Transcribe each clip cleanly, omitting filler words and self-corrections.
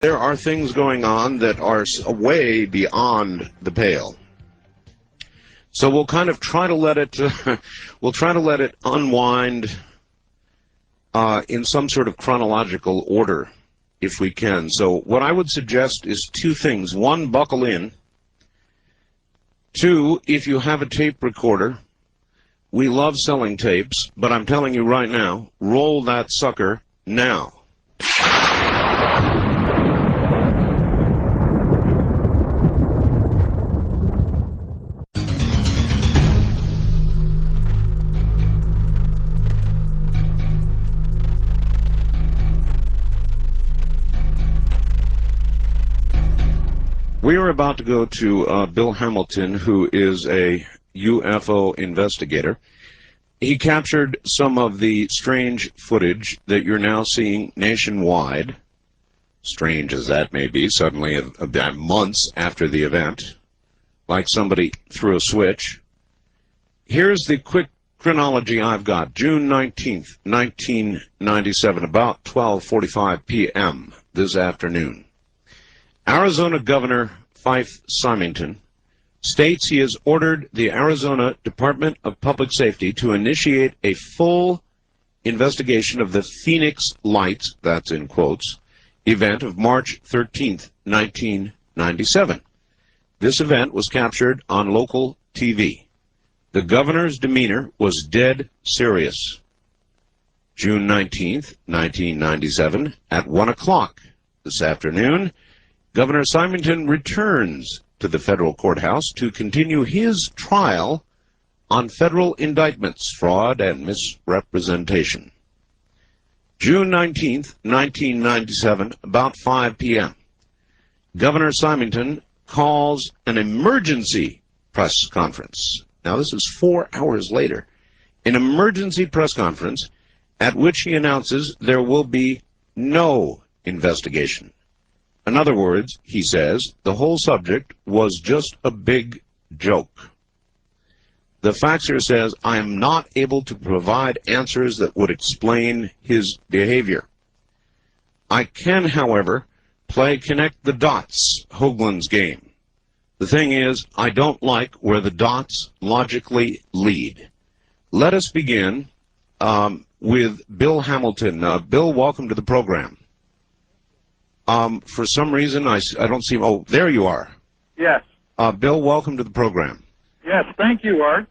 There are things going on that are way beyond the pale. So we'll kind of try to let it, unwind in some sort of chronological order, if we can. So what I would suggest is two things. One, buckle in. Two, if you have a tape recorder, we love selling tapes, but I'm telling you right now, roll that sucker now. We are about to go to Bill Hamilton, who is a UFO investigator. He captured some of the strange footage that you're now seeing nationwide, strange as that may be, suddenly months after the event, like somebody threw a switch. Here's the quick chronology I've got. June 19th, 1997, about 12:45 p.m. this afternoon. Arizona Governor Fife Symington states he has ordered the Arizona Department of Public Safety to initiate a full investigation of the Phoenix Lights, that's in quotes, event of March 13th, 1997. This event was captured on local TV. The governor's demeanor was dead serious. June 19th, 1997, at 1 o'clock this afternoon, Governor Symington returns to the federal courthouse to continue his trial on federal indictments, fraud, and misrepresentation. June 19th, 1997, about 5 p.m., Governor Symington calls an emergency press conference. Now, this is 4 hours later. An emergency press conference at which he announces there will be no investigation. In other words, he says, the whole subject was just a big joke. The faxer says, I am not able to provide answers that would explain his behavior. I can, however, play connect the dots, Hoagland's game. The thing is, I don't like where the dots logically lead. Let us begin with Bill Hamilton. Bill, welcome to the program. For some reason, I don't see... Oh, there you are. Yes. Bill, welcome to the program. Yes, thank you, Art.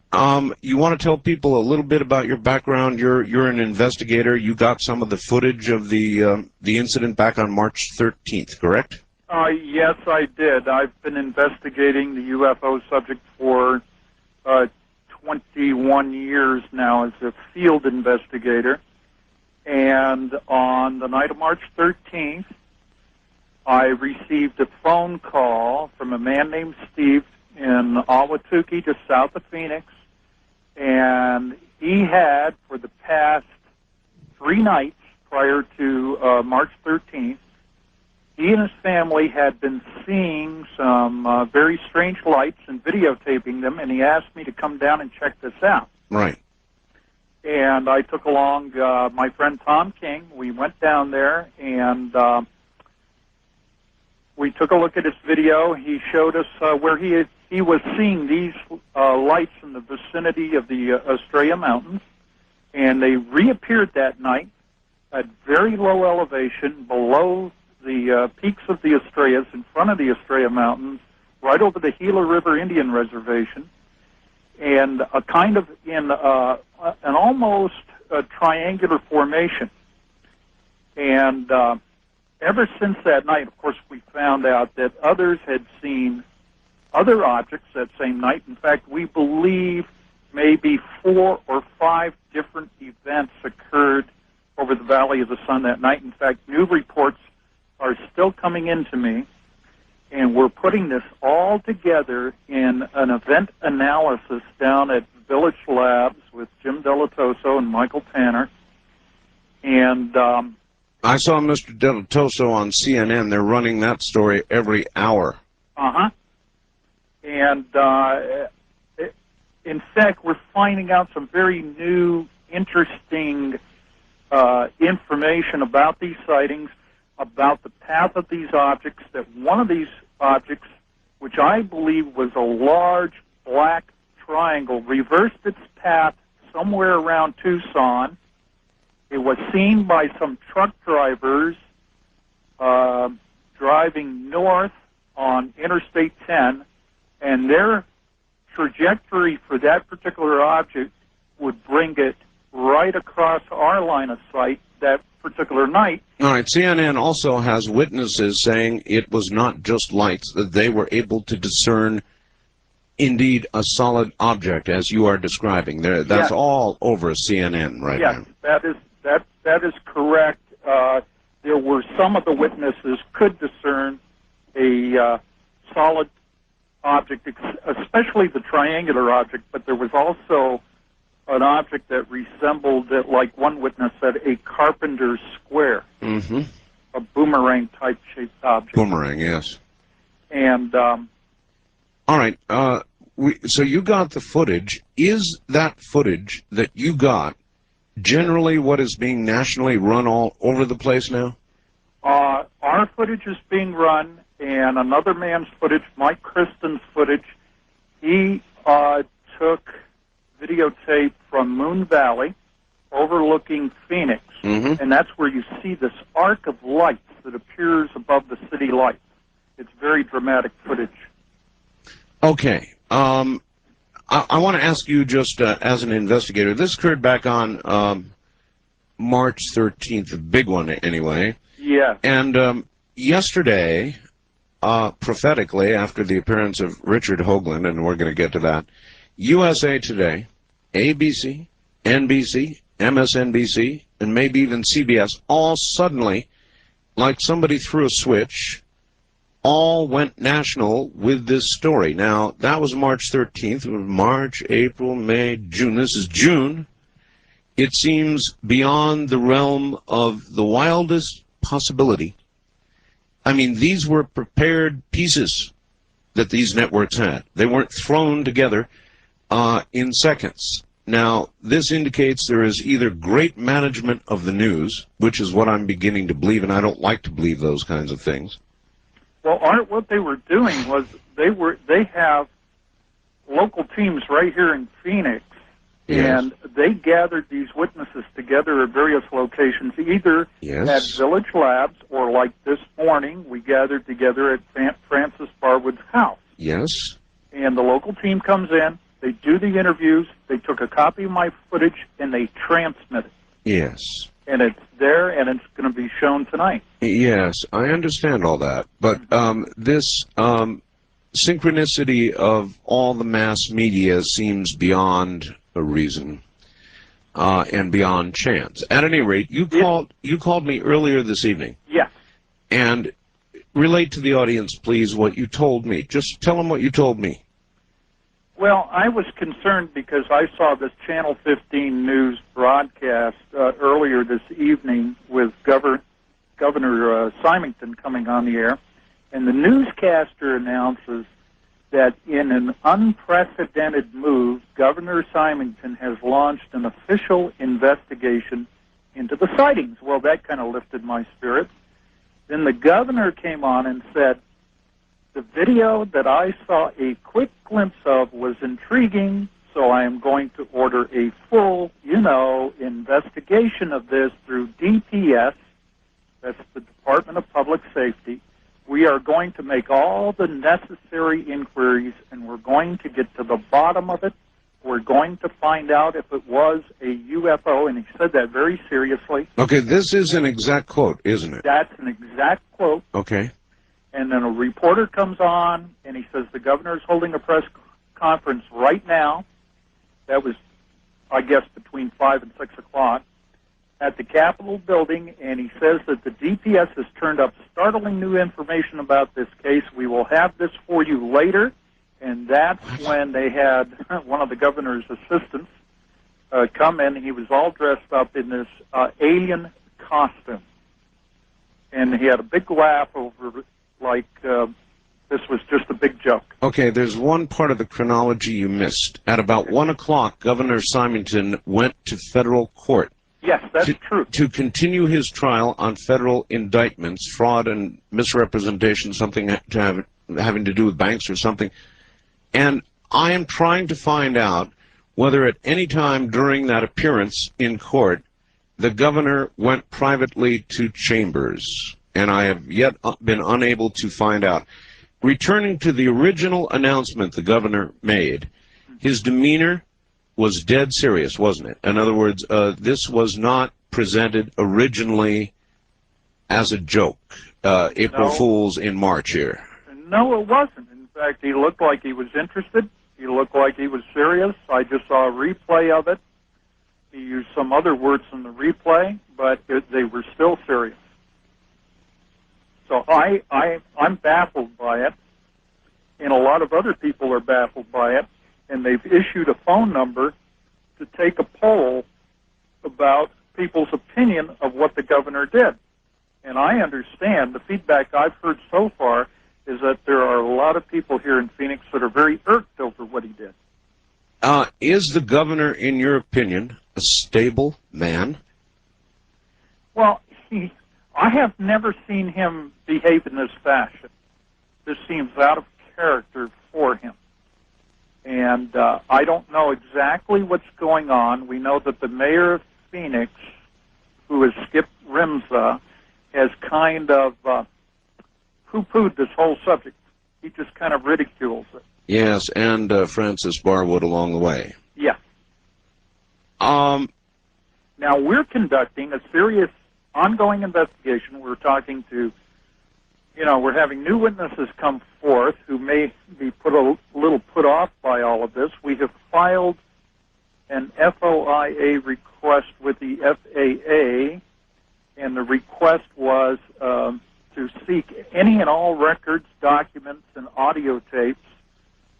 You want to tell people a little bit about your background? You're an investigator. You got some of the footage of the incident back on March 13th, correct? Yes, I did. I've been investigating the UFO subject for 21 years now as a field investigator. And on the night of March 13th, I received a phone call from a man named Steve in Ahwatukee, just south of Phoenix, and he had, for the past 3 nights prior to March 13th, he and his family had been seeing some very strange lights and videotaping them, and he asked me to come down and check this out. Right. And I took along my friend Tom King. We went down there, and we took a look at his video. He showed us where he was seeing these lights in the vicinity of the Estrella Mountains, and they reappeared that night at very low elevation below the peaks of the Estrellas, in front of the Estrella Mountains, right over the Gila River Indian Reservation, and a kind of in an almost triangular formation. And ever since that night, of course, we found out that others had seen other objects that same night. In fact, we believe maybe 4 or 5 different events occurred over the Valley of the Sun that night. In fact, new reports are still coming into me, and we're putting this all together in an event analysis down at Village Labs with Jim Delatoso and Michael Tanner. And I saw Mr. Delatoso on CNN. They're running that story every hour. Uh-huh. And in fact, we're finding out some very new, interesting information about these sightings. about the path of these objects, that one of these objects, which I believe was a large black triangle, reversed its path somewhere around Tucson. It was seen by some truck drivers driving north on Interstate 10, and their trajectory for that particular object would bring it right across our line of sight that particular night. All right, CNN also has witnesses saying it was not just lights, that they were able to discern indeed a solid object, as you are describing. That's Yes. all over CNN right Yes, now. that is correct. There were some of the witnesses could discern a solid object, especially the triangular object, but there was also an object that resembled, like one witness said, a carpenter's square, Mm-hmm. a boomerang-type shaped object. Boomerang, yes. And All right, so you got the footage. Is that footage that you got generally what is being nationally run all over the place now? our footage is being run, and another man's footage, Mike Kristen's footage, he took videotape from Moon Valley overlooking Phoenix, and that's where you see this arc of lights that appears above the city lights. It's very dramatic footage. Okay. I want to ask you just as an investigator, this occurred back on March 13th, a big one anyway. Yeah. And yesterday, prophetically, after the appearance of Richard Hoagland, and we're going to get to that, USA Today, ABC, NBC, MSNBC, and maybe even CBS, all suddenly, like somebody threw a switch, all went national with this story. Now, that was March 13th. It was March, April, May, June. This is June. It seems beyond the realm of the wildest possibility. I mean, these were prepared pieces that these networks had. They weren't thrown together in seconds. Now, this indicates there is either great management of the news, which is what I'm beginning to believe, and I don't like to believe those kinds of things. Well, Art, what they were doing was they have local teams right here in Phoenix, Yes. and they gathered these witnesses together at various locations, either Yes. at Village Labs or, like this morning, we gathered together at Francis Barwood's house. Yes. And the local team comes in, they do the interviews, they took a copy of my footage, and they transmit it. Yes. And it's there, and it's going to be shown tonight. Yes, I understand all that, but this synchronicity of all the mass media seems beyond a reason and beyond chance. At any rate, you called me earlier this evening. Yes. And relate to the audience, please, what you told me. Just tell them what you told me. Well, I was concerned because I saw this Channel 15 news broadcast earlier this evening with Governor Symington coming on the air, and the newscaster announces that in an unprecedented move, Governor Symington has launched an official investigation into the sightings. Well, that kind of lifted my spirits. Then the governor came on and said, the video that I saw a quick glimpse of was intriguing, so I am going to order a full, investigation of this through DPS, that's the Department of Public Safety. We are going to make all the necessary inquiries, and we're going to get to the bottom of it. We're going to find out if it was a UFO, and he said that very seriously. Okay, this is an exact quote, isn't it? That's an exact quote. Okay. And then a reporter comes on, and he says the governor is holding a press conference right now. That was, I guess, between 5 and 6 o'clock at the Capitol building, and he says that the DPS has turned up startling new information about this case. We will have this for you later. And that's when they had one of the governor's assistants come in. He was all dressed up in this alien costume. And he had a big laugh over like this was just a big joke. Okay, there's one part of the chronology you missed. At about 1 o'clock, Governor Symington went to federal court. Yes, that's true. To continue his trial on federal indictments, fraud and misrepresentation, something having to do with banks or something. And I am trying to find out whether at any time during that appearance in court, the governor went privately to chambers. And I have yet been unable to find out. Returning to the original announcement the governor made, his demeanor was dead serious, wasn't it? In other words, this was not presented originally as a joke. April Fools in March here. No, it wasn't. In fact, he looked like he was interested. He looked like he was serious. I just saw a replay of it. He used some other words in the replay, but they were still serious. So I'm baffled by it, and a lot of other people are baffled by it, and they've issued a phone number to take a poll about people's opinion of what the governor did. And I understand the feedback I've heard so far is that there are a lot of people here in Phoenix that are very irked over what he did. Is the governor, in your opinion, a stable man? Well, I have never seen him behave in this fashion. This seems out of character for him. And I don't know exactly what's going on. We know that the mayor of Phoenix, who is Skip Rimza, has kind of poo-pooed this whole subject. He just kind of ridicules it. Yes, and Francis Barwood along the way. Yeah. Now, we're conducting a serious ongoing investigation. We're talking to, we're having new witnesses come forth who may be a little put off by all of this. We have filed an FOIA request with the FAA, and the request was to seek any and all records, documents, and audio tapes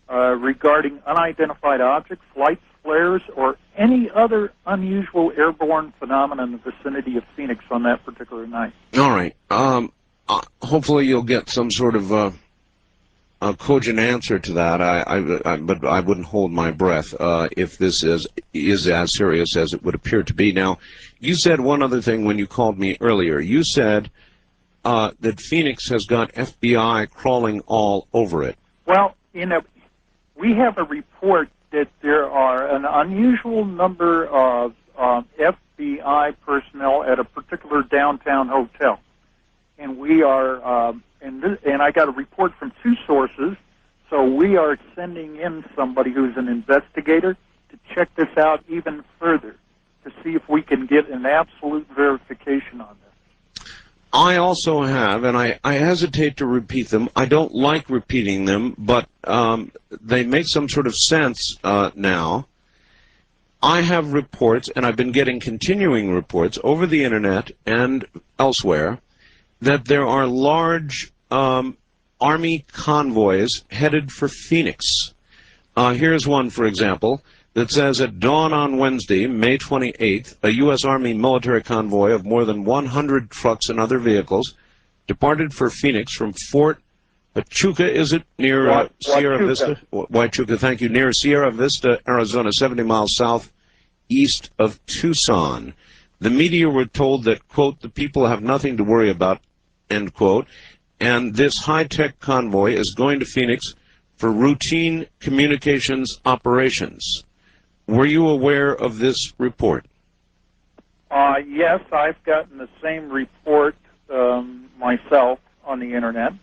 regarding unidentified objects, lights, flares, or any other unusual airborne phenomena in the vicinity of Phoenix on that particular night. All right. Hopefully you'll get some sort of a cogent answer to that. But I wouldn't hold my breath if this is as serious as it would appear to be. Now, you said one other thing when you called me earlier. You said that Phoenix has got FBI crawling all over it. Well, we have a report that there are an unusual number of FBI personnel at a particular downtown hotel. And we are, and I got a report from two sources, so we are sending in somebody who's an investigator to check this out even further to see if we can get an absolute verification on this. I also have, and I hesitate to repeat them. I don't like repeating them, but they make some sort of sense now. I have reports, and I've been getting continuing reports over the Internet and elsewhere, that there are large Army convoys headed for Phoenix. Here's one, for example, that says at dawn on Wednesday, May 28th, a U.S. Army military convoy of more than 100 trucks and other vehicles departed for Phoenix from Fort Huachuca, is it, near Sierra Vista? Huachuca, thank you, near Sierra Vista, Arizona, 70 miles southeast of Tucson. The media were told that, quote, the people have nothing to worry about, end quote, and this high-tech convoy is going to Phoenix for routine communications operations. Were you aware of this report? Yes, I've gotten the same report myself on the Internet,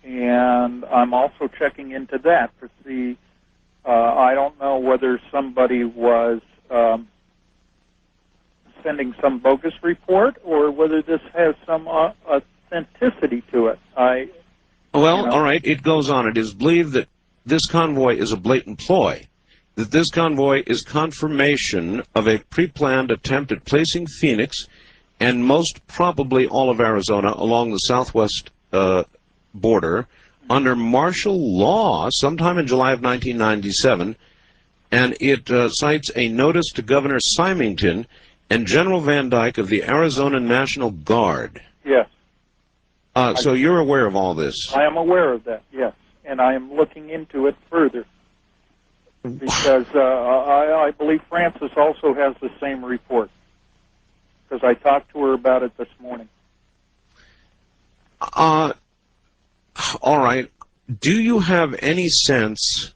and I'm also checking into that to see, I don't know whether somebody was sending some bogus report or whether this has some authenticity to it. All right, it goes on. It is believed that this convoy is a blatant ploy, that this convoy is confirmation of a pre-planned attempt at placing Phoenix and most probably all of Arizona along the southwest border under martial law sometime in July of 1997, and it cites a notice to Governor Symington and General Van Dyke of the Arizona National Guard. Yes. So you're aware of all this? I am aware of that, yes, and I am looking into it further because I believe Francis also has the same report. because I talked to her about it this morning. All right. Do you have any sense?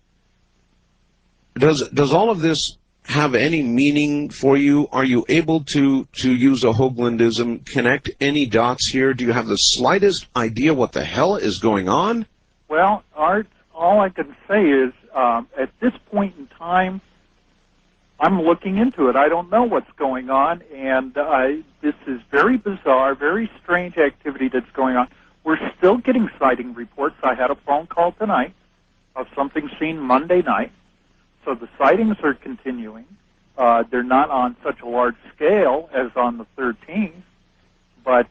Does all of this have any meaning for you? Are you able to use a Hoaglandism, connect any dots here? Do you have the slightest idea what the hell is going on? Well, Art, all I can say is at this point in time, I'm looking into it. I don't know what's going on, and this is very bizarre, very strange activity that's going on. We're still getting sighting reports. I had a phone call tonight of something seen Monday night. So the sightings are continuing. They're not on such a large scale as on the 13th, but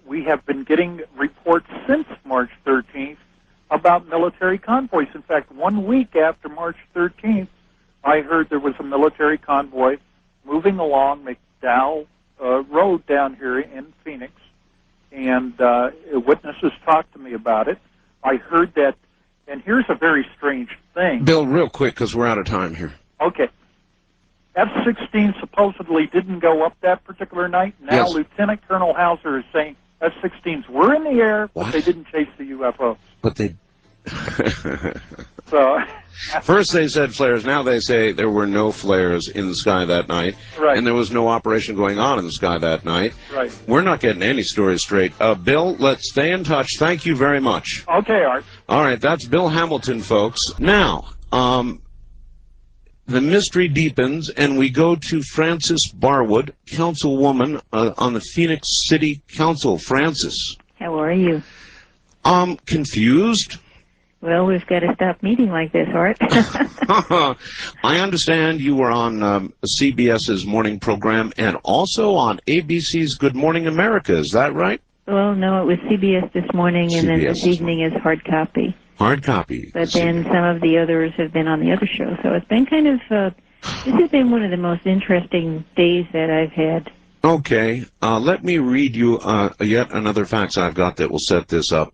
we have been getting reports since March 13th about military convoys. In fact, 1 week after March 13th, I heard there was a military convoy moving along McDowell Road down here in Phoenix, and witnesses talked to me about it. I heard that, and here's a very strange thing. Bill, real quick, because we're out of time here. Okay. F-16 supposedly didn't go up that particular night. Now Yes. Lieutenant Colonel Hauser is saying F-16s were in the air, What? but they didn't chase the UFOs. But they... So, First they said flares, now they say there were no flares in the sky that night, right, and there was no operation going on in the sky that night. right. We're not getting any stories straight. Bill, let's stay in touch. Thank you very much. Okay, Art. All right, that's Bill Hamilton, folks. Now, the mystery deepens, and we go to Frances Barwood, Councilwoman on the Phoenix City Council. Frances. How are you? Confused? Well, we've got to stop meeting like this, Art. I understand you were on CBS's morning program and also on ABC's Good Morning America. Is that right? Well, no, it was CBS this morning, and then this evening is hard copy. Hard copy. But then some of the others have been on the other show. So it's been kind of, this has been one of the most interesting days that I've had. Okay. Let me read you yet another fax I've got that will set this up.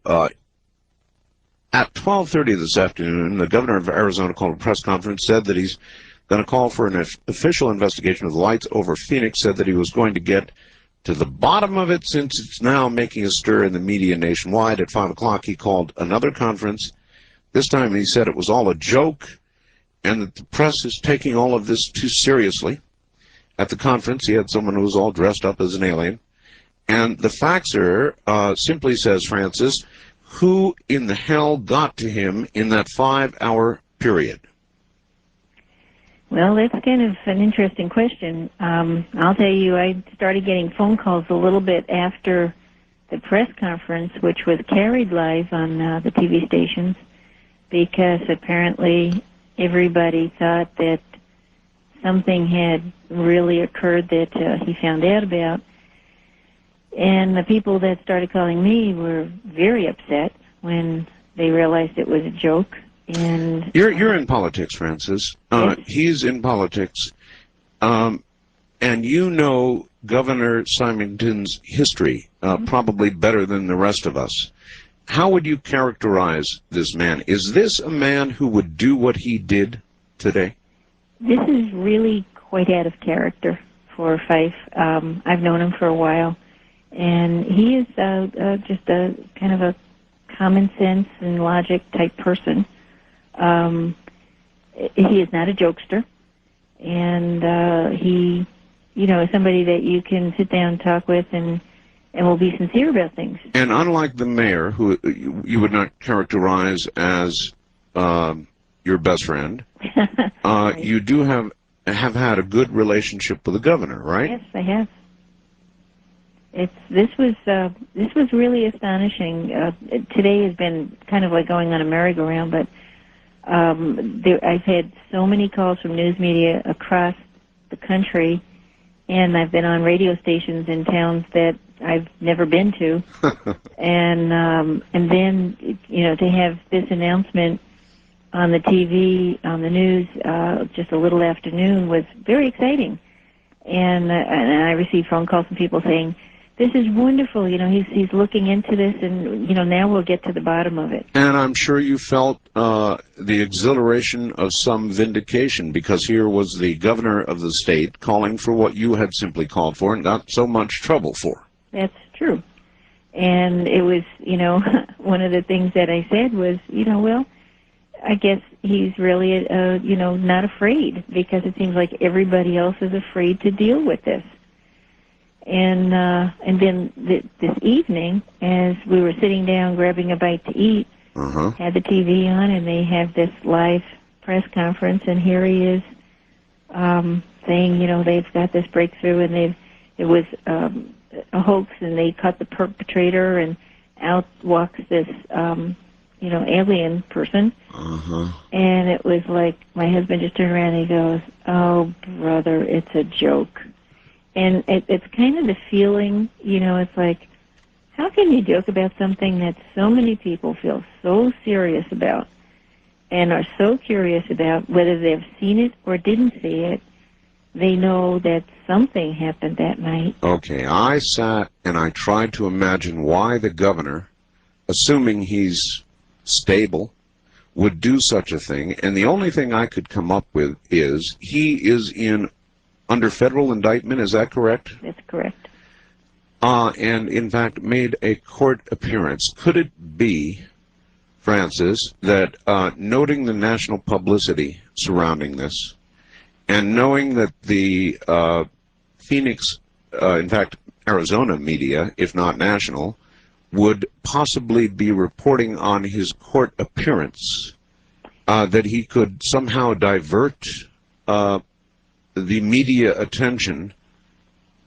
At 12:30 this afternoon, the governor of Arizona called a press conference, said that he's going to call for an official investigation of the lights over Phoenix, said that he was going to get to the bottom of it since it's now making a stir in the media nationwide. At 5 o'clock, he called another conference. This time he said it was all a joke and that the press is taking all of this too seriously. At the conference, he had someone who was all dressed up as an alien. And the faxer simply says, Francis, who in the hell got to him in that 5-hour period? Well, that's kind of an interesting question. I'll tell you, I started getting phone calls a little bit after the press conference, which was carried live on the TV stations, because apparently everybody thought that something had really occurred that he found out about. And the people that started calling me were very upset when they realized it was a joke. And you're in politics, Francis. Yes. He's in politics, and you know Governor Symington's history probably better than the rest of us. How would you characterize this man? Is this a man who would do what he did today? this is really quite out of character for Fife. I've known him for a while. And he is just a kind of a common sense and logic type person. He is not a jokester, and he, you know, is somebody that you can sit down and talk with and will be sincere about things. And unlike the mayor, who you would not characterize as your best friend, Right. you do have had a good relationship with the governor, right? Yes, I have. This was really astonishing. Today has been kind of like going on a merry-go-round, but I've had so many calls from news media across the country, and I've been on radio stations in towns that I've never been to, and then, you know, to have this announcement on the TV, on the news, just a little afternoon was very exciting. And I received phone calls from people saying this is wonderful. You know, he's looking into this, and you know, now we'll get to the bottom of it. And I'm sure you felt the exhilaration of some vindication, because here was the governor of the state calling for what you had simply called for and got so much trouble for. That's true. And it was, you know, one of the things that I said was, you know, well, I guess he's really, you know, not afraid, because it seems like everybody else is afraid to deal with this. And then this evening, as we were sitting down grabbing a bite to eat, had the TV on, and they have this live press conference, and here he is saying, you know, they've got this breakthrough, and it was a hoax, and they caught the perpetrator, and out walks this, you know, alien person. And it was like my husband just turned around and he goes, "Oh, brother, it's a joke." And it's kind of the feeling, you know, it's like, how can you joke about something that so many people feel so serious about and are so curious about, whether they've seen it or didn't see it? They know that something happened that night. Okay, I sat and I tried to imagine why the governor, assuming he's stable, would do such a thing, and the only thing I could come up with is he is under federal indictment. Is that correct? That's correct. And in fact made a court appearance. Could it be, Francis, that noting the national publicity surrounding this, and knowing that the Phoenix, in fact Arizona media, if not national, would possibly be reporting on his court appearance, that he could somehow divert the media attention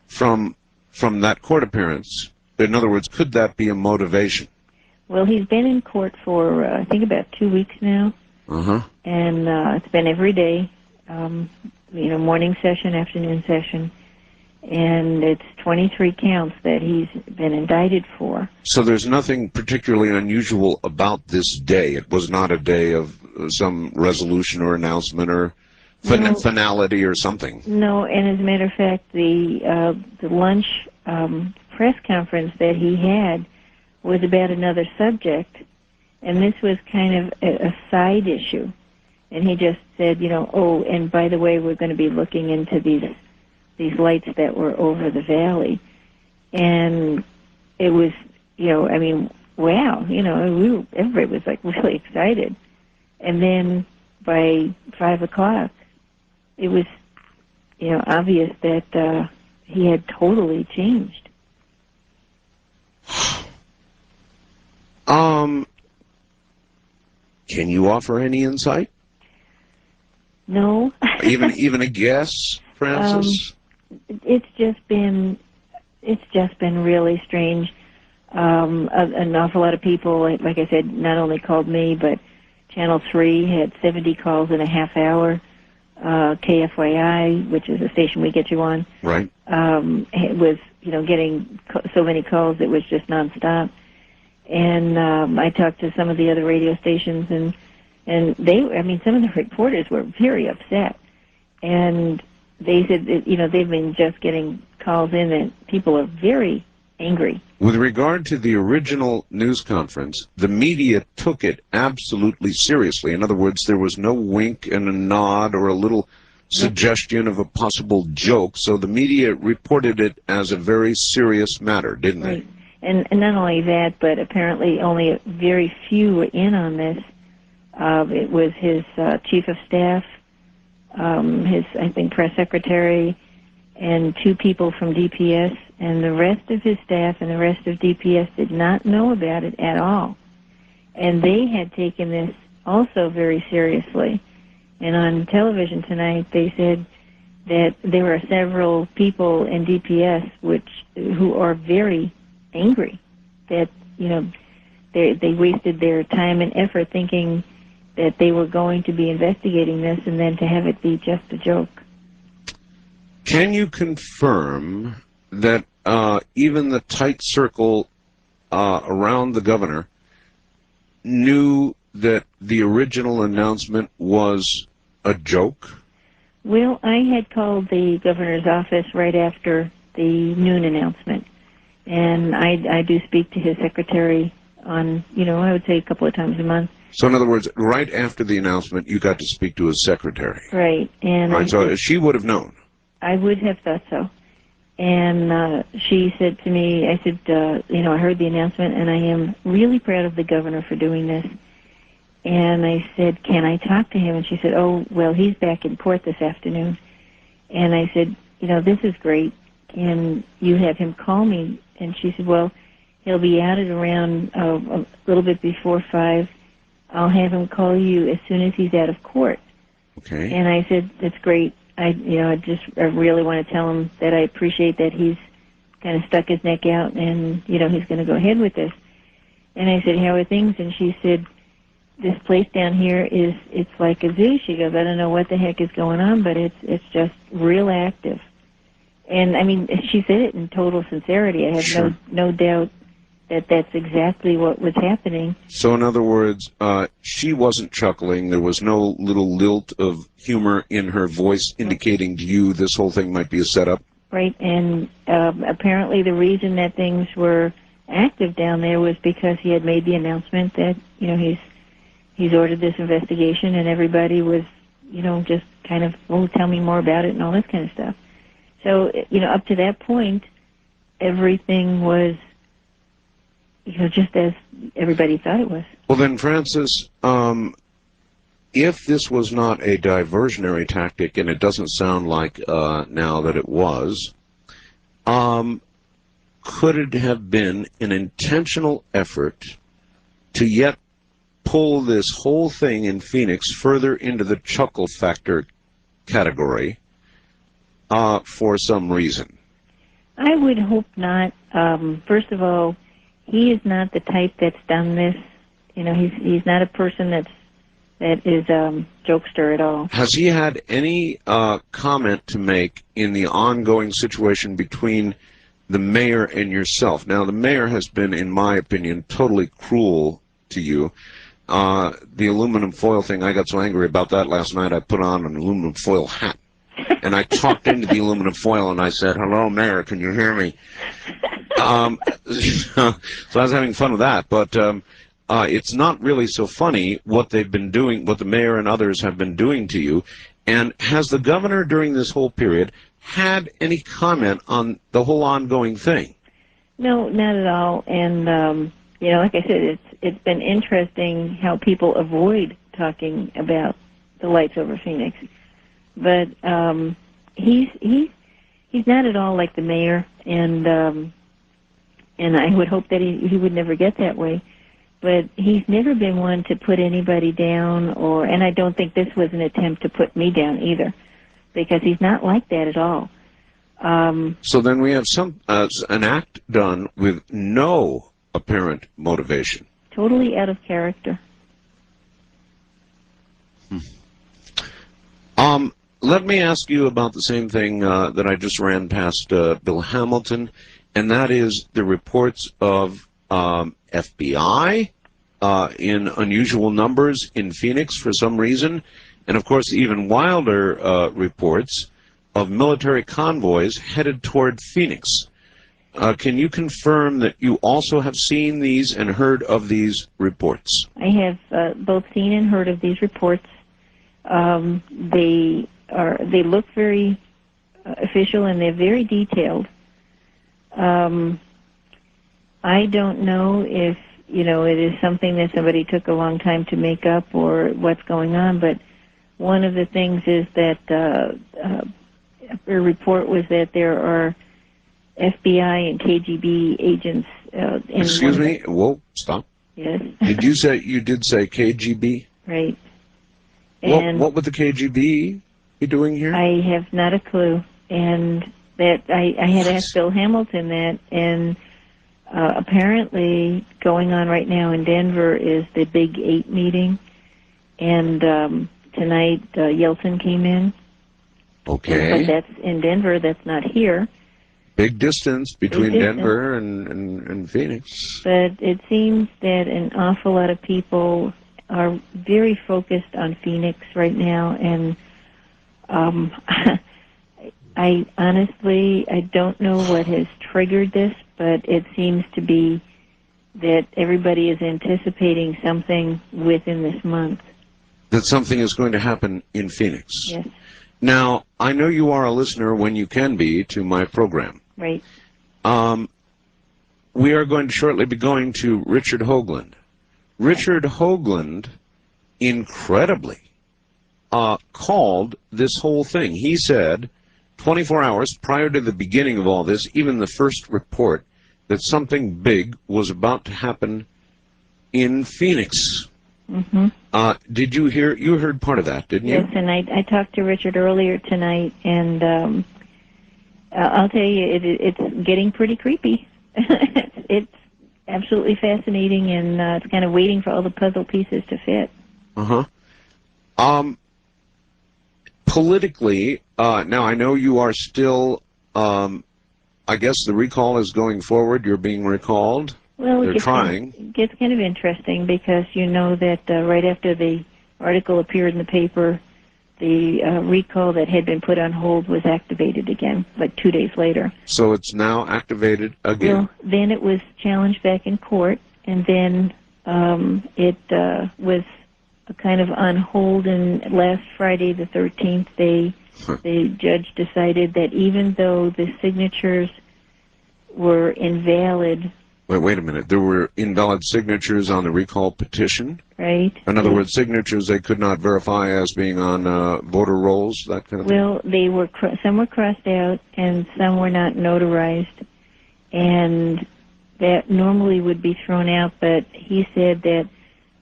from that court appearance? In other words, could that be a motivation? Well, he's been in court for, I think, about 2 weeks now. And it's been every day, you know, morning session, afternoon session. And it's 23 counts that he's been indicted for. So there's nothing particularly unusual about this day. It was not a day of some resolution or announcement or finality or something. No, and as a matter of fact, the lunch press conference that he had was about another subject, and this was kind of a side issue. And he just said, you know, oh, and by the way, we're going to be looking into these lights that were over the valley. And it was, you know, I mean, wow, you know, everybody was like really excited. And then by 5 o'clock, it was, you know, obvious that he had totally changed. Can you offer any insight? No. even a guess, Francis? It's just been really strange. An awful lot of people, like I said, not only called me, but Channel 3 had 70 calls in a half hour. KFYI, which is a station we get you on, right, it was, you know, getting so many calls, it was just nonstop. And I talked to some of the other radio stations, and they, I mean, some of the reporters were very upset, and they said that, you know, they've been just getting calls in, and people are very angry. With regard to the original news conference, the media took it absolutely seriously. In other words, there was no wink and a nod or a little suggestion of a possible joke, so the media reported it as a very serious matter, didn't they? Right. And not only that, but apparently only very few were in on this. It was his chief of staff, his, I think, press secretary, and 2 people from DPS, and the rest of his staff and the rest of DPS did not know about it at all. And they had taken this also very seriously. And on television tonight, they said that there were several people in DPS who are very angry that, you know, they wasted their time and effort thinking that they were going to be investigating this, and then to have it be just a joke. Can you confirm that even the tight circle around the governor knew that the original announcement was a joke? Well, I had called the governor's office right after the noon announcement, and I do speak to his secretary on, I would say a couple of times a month. So in other words, right after the announcement, you got to speak to his secretary. Right. And Right, so she would have known. I would have thought so. And she said to me, I said, I heard the announcement, and I am really proud of the governor for doing this. And I said, can I talk to him? And she said, oh, well, he's back in court this afternoon. And I said, this is great. Can you have him call me? And she said, well, he'll be out at around a little bit before 5. I'll have him call you as soon as he's out of court. Okay. And I said, that's great. I really want to tell him that I appreciate that he's kind of stuck his neck out and, he's going to go ahead with this. And I said, how are things? And she said, this place down here it's like a zoo. She goes, I don't know what the heck is going on, but it's just real active. And, I mean, she said it in total sincerity. I have no doubt that that's exactly what was happening. So, in other words, she wasn't chuckling. There was no little lilt of humor in her voice indicating to you this whole thing might be a setup? Right, and apparently the reason that things were active down there was because he had made the announcement that, he's ordered this investigation, and everybody was, just kind of, tell me more about it and all this kind of stuff. So, up to that point, everything was, just as everybody thought it was. Well, then, Francis, if this was not a diversionary tactic, and it doesn't sound like now that it was, could it have been an intentional effort to yet pull this whole thing in Phoenix further into the chuckle factor category for some reason? I would hope not. First of all, he is not the type that's done this. He's not a person that is jokester at all. Has he had any comment to make in the ongoing situation between the mayor and yourself? Now, the mayor has been, in my opinion, totally cruel to you. The aluminum foil thing, I got so angry about that last night, I put on an aluminum foil hat. And I talked into the aluminum foil and I said, hello, Mayor, can you hear me? So I was having fun with that. But it's not really so funny what they've been doing, what the mayor and others have been doing to you. And has the governor during this whole period had any comment on the whole ongoing thing? No, not at all. And, like I said, it's been interesting how people avoid talking about the lights over Phoenix. But he's not at all like the mayor, and I would hope that he would never get that way. But he's never been one to put anybody down, and I don't think this was an attempt to put me down either, because he's not like that at all. So then we have an act done with no apparent motivation. Totally out of character. Let me ask you about the same thing that I just ran past Bill Hamilton, and that is the reports of FBI in unusual numbers in Phoenix for some reason, and of course even wilder reports of military convoys headed toward Phoenix. Can you confirm that you also have seen these and heard of these reports? I have both seen and heard of these reports. They look very official, and they're very detailed. I don't know if it is something that somebody took a long time to make up or what's going on, but one of the things is that a report was that there are FBI and KGB agents. Excuse me? Whoa! Stop. Yes. You did say KGB? Right. And what would the KGB be doing here? I have not a clue, and that I had asked Bill Hamilton that, and apparently going on right now in Denver is the Big 8 meeting, and tonight Yeltsin came in. Okay. But that's in Denver. That's not here. Big distance between Denver and Phoenix. But it seems that an awful lot of people are very focused on Phoenix right now, and I honestly don't know what has triggered this, but it seems to be that everybody is anticipating something within this month. That something is going to happen in Phoenix. Yes. Now, I know you are a listener when you can be to my program. Right. We are going to shortly be going to Richard Hoagland. Richard Hoagland, incredibly, called this whole thing. He said, 24 hours prior to the beginning of all this, even the first report, that something big was about to happen in Phoenix. Mm-hmm. Did you hear? You heard part of that, didn't you? Yes, and I talked to Richard earlier tonight, and I'll tell you, it's getting pretty creepy. It's absolutely fascinating, and it's kind of waiting for all the puzzle pieces to fit. Politically, now I know you are still, I guess the recall is going forward. You're being recalled. Well, they're trying. It gets kind of interesting because you know that right after the article appeared in the paper, the recall that had been put on hold was activated again, like 2 days later. So it's now activated again? Well, then it was challenged back in court, and then it was kind of on hold, and last Friday the 13th, the judge decided that even though the signatures were invalid... Wait a minute. There were invalid signatures on the recall petition? Right. In other words, signatures they could not verify as being on voter rolls, that kind of thing? Well, they were some were crossed out and some were not notarized, and that normally would be thrown out, but he said that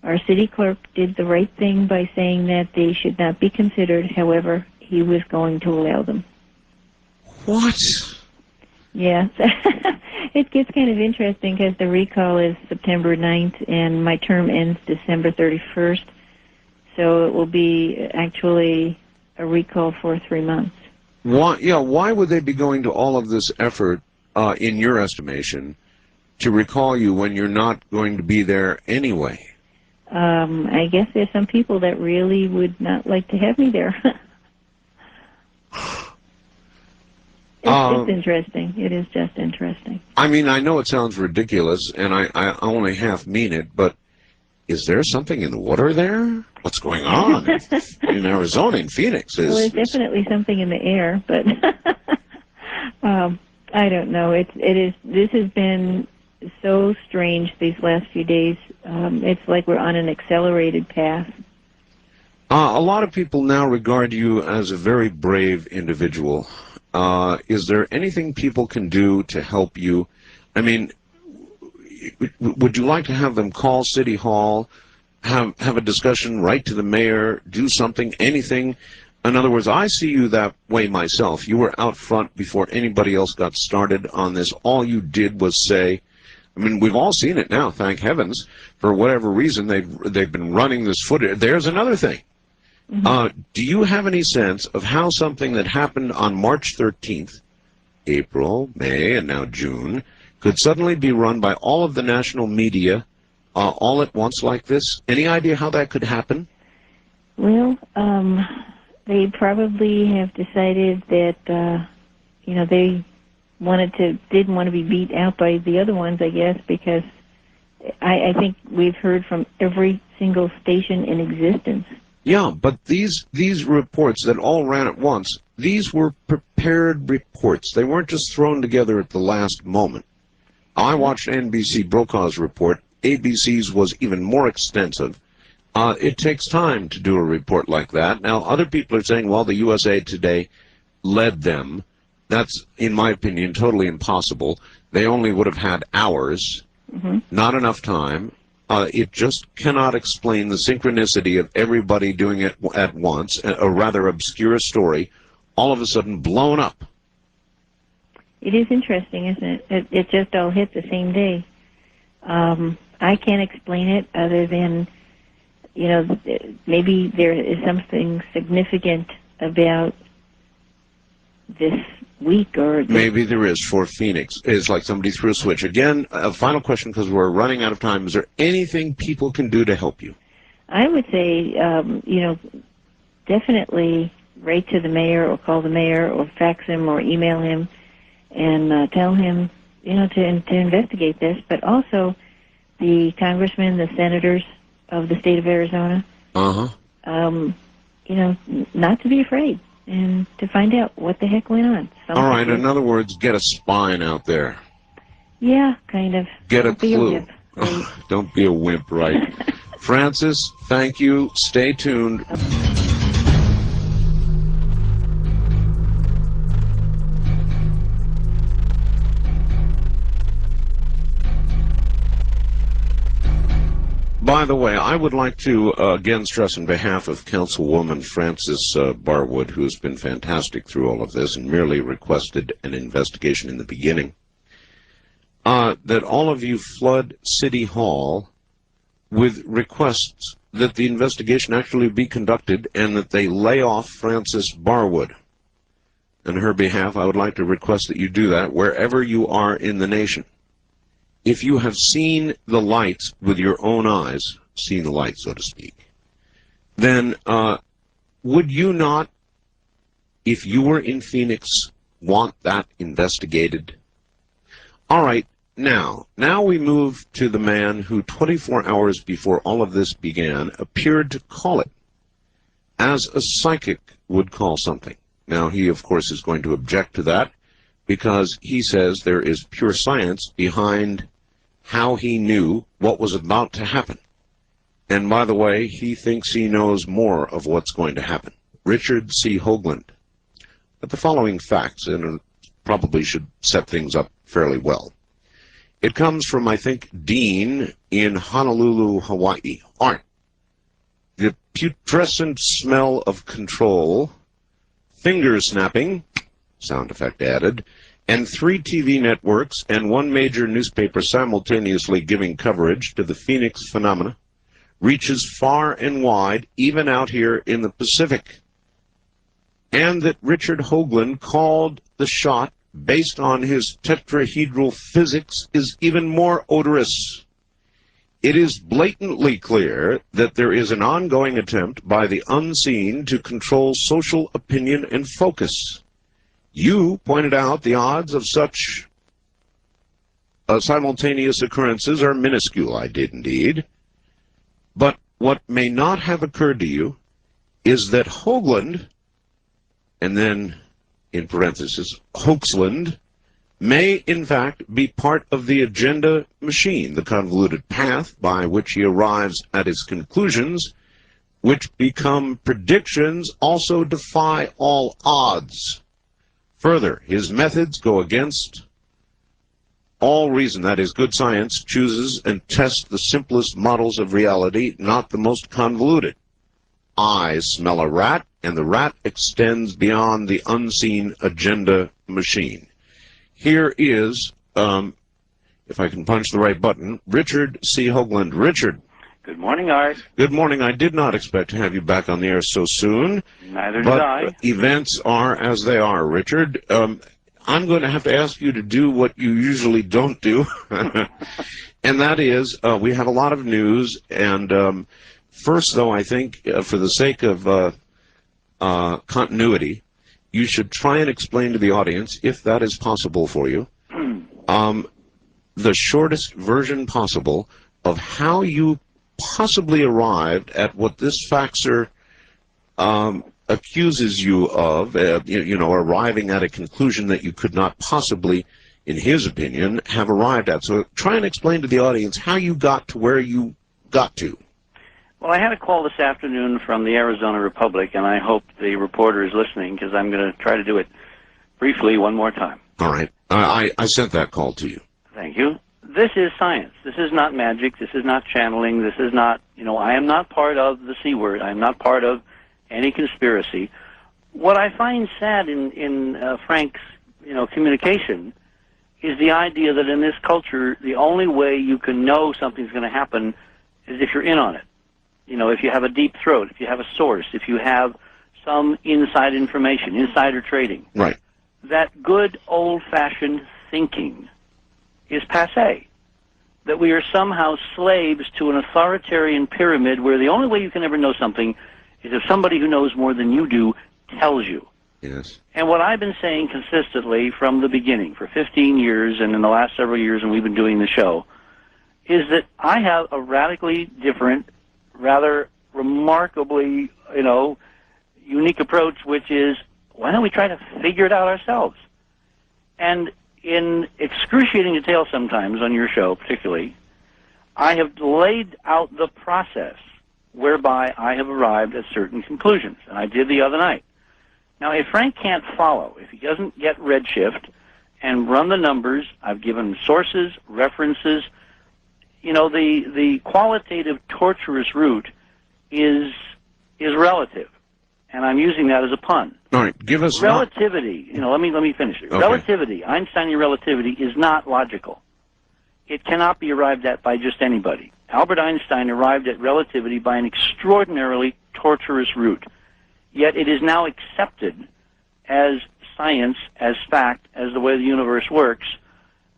our city clerk did the right thing by saying that they should not be considered. However, he was going to allow them. What? Yeah. It gets kind of interesting because the recall is September 9th, and my term ends December 31st. So it will be actually a recall for 3 months. Why would they be going to all of this effort, in your estimation, to recall you when you're not going to be there anyway? I guess there's some people that really would not like to have me there. It's interesting. It is just interesting. I mean, I know it sounds ridiculous, and I only half mean it, but is there something in the water there? What's going on in Arizona, in Phoenix? Well, there's definitely something in the air, but I don't know. This has been so strange these last few days. It's like we're on an accelerated path. A lot of people now regard you as a very brave individual. Is there anything people can do to help you? I mean, would you like to have them call City Hall, have a discussion, write to the mayor, do something, anything? In other words, I see you that way myself. You were out front before anybody else got started on this. All you did was say, I mean, we've all seen it now, thank heavens. For whatever reason, they've been running this footage. There's another thing. Mm-hmm. Do you have any sense of how something that happened on March 13th, April, May, and now June, could suddenly be run by all of the national media all at once like this? Any idea how that could happen? Well, they probably have decided that, they didn't want to be beat out by the other ones, I guess, because I think we've heard from every single station in existence. Yeah, but these reports that all ran at once, these were prepared reports. They weren't just thrown together at the last moment. I watched NBC Brokaw's report. ABC's was even more extensive. It takes time to do a report like that. Now, other people are saying, well, the USA Today led them. That's, in my opinion, totally impossible. They only would have had hours, not enough time. It just cannot explain the synchronicity of everybody doing it at once, a rather obscure story, all of a sudden blown up. It is interesting, isn't it? It just all hit the same day. I can't explain it other than, maybe there is something significant about this week or... Maybe there is for Phoenix. It's like somebody threw a switch. Again, a final question because we're running out of time. Is there anything people can do to help you? I would say, definitely write to the mayor or call the mayor or fax him or email him and tell him to investigate this, but also the congressmen, the senators of the state of Arizona. Not to be afraid and to find out what the heck went on. All right, in other words, get a spine out there. Yeah, kind of. Get Don't a be clue. wimp, right? Don't be a wimp, right? Francis, thank you. Stay tuned. By the way, I would like to again stress on behalf of Councilwoman Frances Barwood, who has been fantastic through all of this and merely requested an investigation in the beginning, that all of you flood City Hall with requests that the investigation actually be conducted and that they lay off Frances Barwood. On her behalf, I would like to request that you do that wherever you are in the nation. If you have seen the lights with your own eyes, seen the light, so to speak, then would you not, if you were in Phoenix, want that investigated? All right, now we move to the man who 24 hours before all of this began appeared to call it as a psychic would call something. Now, he, of course, is going to object to that because he says there is pure science behind how he knew what was about to happen. And by the way, he thinks he knows more of what's going to happen. Richard C. Hoagland. But the following facts, and probably should set things up fairly well. It comes from, I think, Dean in Honolulu, Hawaii. Art. The putrescent smell of control, finger snapping, sound effect added, and 3 TV networks and 1 major newspaper simultaneously giving coverage to the Phoenix phenomena reaches far and wide, even out here in the Pacific. And that Richard Hoagland called the shot based on his tetrahedral physics is even more odorous. It is blatantly clear that there is an ongoing attempt by the unseen to control social opinion and focus. You pointed out the odds of such simultaneous occurrences are minuscule. I did indeed. But what may not have occurred to you is that Hoagland, and then in parentheses, Hoaxland, may in fact be part of the agenda machine, the convoluted path by which he arrives at his conclusions, which become predictions, also defy all odds. Further, his methods go against all reason. That is, good science chooses and tests the simplest models of reality, not the most convoluted. Eyes smell a rat, and the rat extends beyond the unseen agenda machine. Here is, if I can punch the right button, Richard C. Hoagland. Richard. Good morning, Art. Good morning. I did not expect to have you back on the air so soon. Neither did I. But events are as they are, Richard. I'm going to have to ask you to do what you usually don't do, and that is we have a lot of news. And first, though, I think for the sake of continuity, you should try and explain to the audience, if that is possible for you, the shortest version possible of how you possibly arrived at what this faxer accuses you of, arriving at a conclusion that you could not possibly, in his opinion, have arrived at. So try and explain to the audience how you got to where you got to. Well, I had a call this afternoon from the Arizona Republic, and I hope the reporter is listening because I'm going to try to do it briefly one more time. All right. I sent that call to you. Thank you. This is science. This is not magic. This is not channeling. This is not, I am not part of the C word. I am not part of any conspiracy. What I find sad in Frank's, communication is the idea that in this culture, the only way you can know something's going to happen is if you're in on it. If you have a deep throat, if you have a source, if you have some inside information, insider trading. Right. That good old-fashioned thinking is passé. That we are somehow slaves to an authoritarian pyramid where the only way you can ever know something is if somebody who knows more than you do tells you. Yes. And what I've been saying consistently from the beginning for 15 years and in the last several years when we've been doing the show is that I have a radically different, rather remarkably, unique approach, which is, why don't we try to figure it out ourselves? And in excruciating detail sometimes on your show particularly, I have laid out the process whereby I have arrived at certain conclusions, and I did the other night. Now, if Frank can't follow, if he doesn't get Redshift and run the numbers, I've given sources, references. The qualitative torturous route is relative, and I'm using that as a pun. All right, give us relativity. Let me finish it. Okay. Relativity, Einsteinian relativity, is not logical. It cannot be arrived at by just anybody. Albert Einstein arrived at relativity by an extraordinarily torturous route. Yet it is now accepted as science, as fact, as the way the universe works,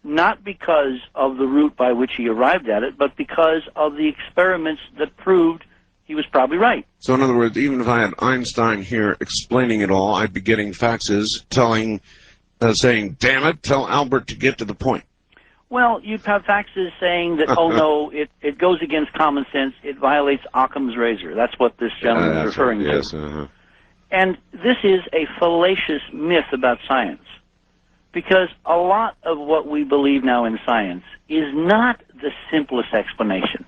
not because of the route by which he arrived at it, but because of the experiments that proved he was probably right. So in other words, even if I had Einstein here explaining it all, I'd be getting faxes saying, damn it, tell Albert to get to the point. Well, you'd have faxes saying that, oh no, it goes against common sense, it violates Occam's razor. That's what this gentleman is referring to. Yes, uh-huh. And this is a fallacious myth about science, because a lot of what we believe now in science is not the simplest explanation.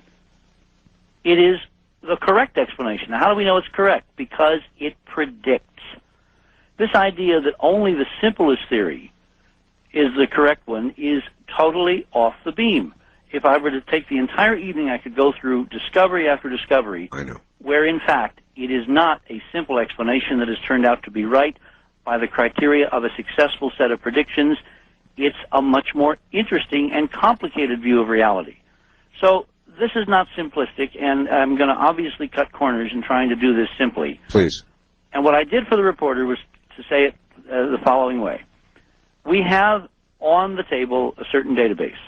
It is the correct explanation. Now, how do we know it's correct? Because it predicts. This idea that only the simplest theory is the correct one is totally off the beam. If I were to take the entire evening, I could go through discovery after discovery, I know, where in fact it is not a simple explanation that has turned out to be right by the criteria of a successful set of predictions. It's a much more interesting and complicated view of reality. So this is not simplistic, and I'm going to obviously cut corners in trying to do this simply. Please. And what I did for the reporter was to say it the following way. We have on the table a certain database.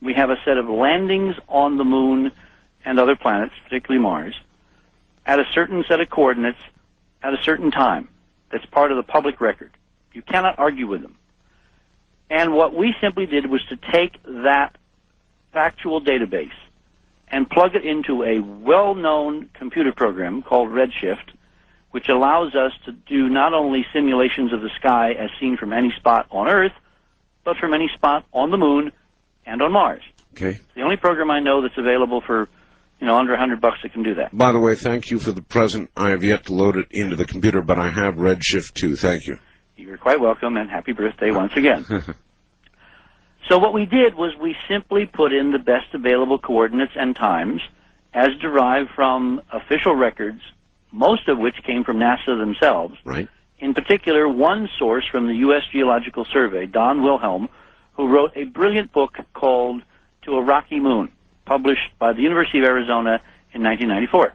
We have a set of landings on the moon and other planets, particularly Mars, at a certain set of coordinates at a certain time. That's part of the public record. You cannot argue with them. And what we simply did was to take that factual database and plug it into a well-known computer program called Redshift, which allows us to do not only simulations of the sky as seen from any spot on Earth, but from any spot on the moon and on Mars. Okay. It's the only program I know that's available for, under $100 that can do that. By the way, thank you for the present. I have yet to load it into the computer, but I have Redshift too. Thank you. You're quite welcome, and happy birthday once again. So what we did was we simply put in the best available coordinates and times as derived from official records, most of which came from NASA themselves. Right. In particular, one source from the U.S. Geological Survey, Don Wilhelm, who wrote a brilliant book called To a Rocky Moon, published by the University of Arizona in 1994.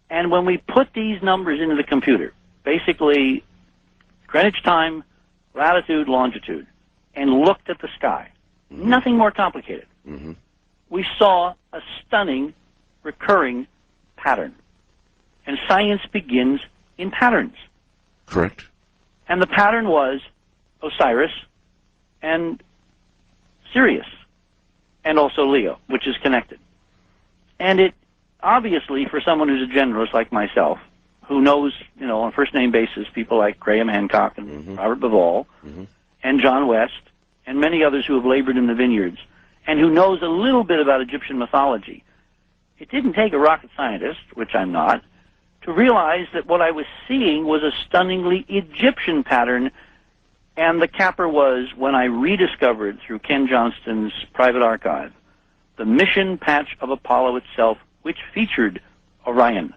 And when we put these numbers into the computer, basically Greenwich time, latitude, longitude, and looked at the sky, nothing more complicated, we saw a stunning recurring pattern. And science begins in patterns. Correct. And the pattern was Osiris and Sirius, and also Leo, which is connected. And it, obviously, for someone who's a generalist like myself, who knows, on a first-name basis, people like Graham Hancock and Robert Bivol and John West and many others who have labored in the vineyards, and who knows a little bit about Egyptian mythology, it didn't take a rocket scientist, which I'm not, to realize that what I was seeing was a stunningly Egyptian pattern. And the capper was when I rediscovered, through Ken Johnston's private archive, the mission patch of Apollo itself, which featured Orion.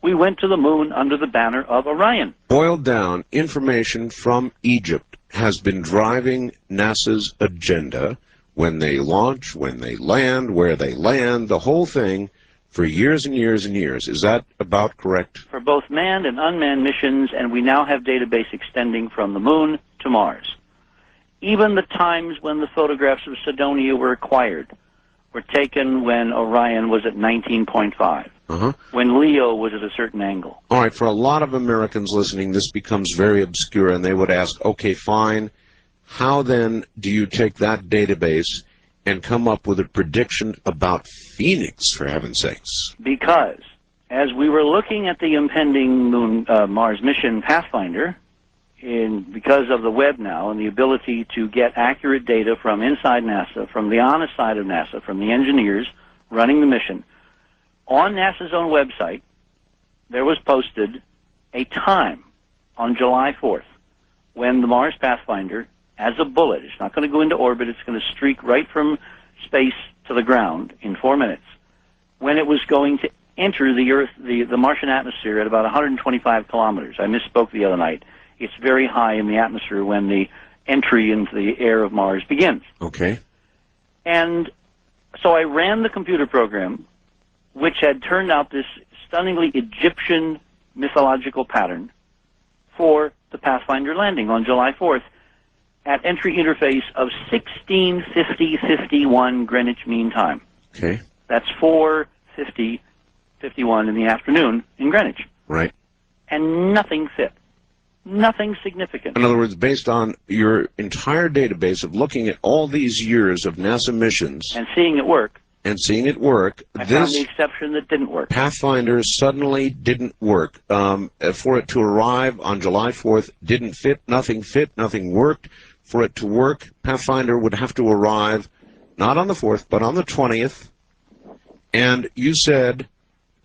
We went to the moon under the banner of Orion. Boiled down, information from Egypt has been driving NASA's agenda when they launch, when they land, where they land, the whole thing, for years and years and years. Is that about correct? For both manned and unmanned missions, and we now have database extending from the moon to Mars. Even the times when the photographs of Cydonia were acquired were taken when Orion was at 19.5. when Leo was at a certain angle. All right, for a lot of Americans listening, this becomes very obscure, and they would ask, okay, fine, how then do you take that database and come up with a prediction about Phoenix, for heaven's sakes? Because as we were looking at the impending Mars mission Pathfinder, because of the web now and the ability to get accurate data from inside NASA, from the honest side of NASA, from the engineers running the mission, on NASA's own website, there was posted a time on July 4th when the Mars Pathfinder, as a bullet, it's not going to go into orbit, it's going to streak right from space to the ground in 4 minutes, when it was going to enter the Earth, the Martian atmosphere at about 125 kilometers. I misspoke the other night. It's very high in the atmosphere when the entry into the air of Mars begins. Okay. And so I ran the computer program, which had turned out this stunningly Egyptian mythological pattern for the Pathfinder landing on July 4th at entry interface of 16:50:51 Greenwich Mean Time. Okay. That's 4:50:51 in the afternoon in Greenwich. Right. And nothing fit. Nothing significant. In other words, based on your entire database of looking at all these years of NASA missions And seeing it work, and seeing it work, I found the this exception that didn't work. Pathfinder suddenly didn't work. For it to arrive on July 4th, didn't fit, nothing worked. For it to work, Pathfinder would have to arrive not on the 4th, but on the 20th. And you said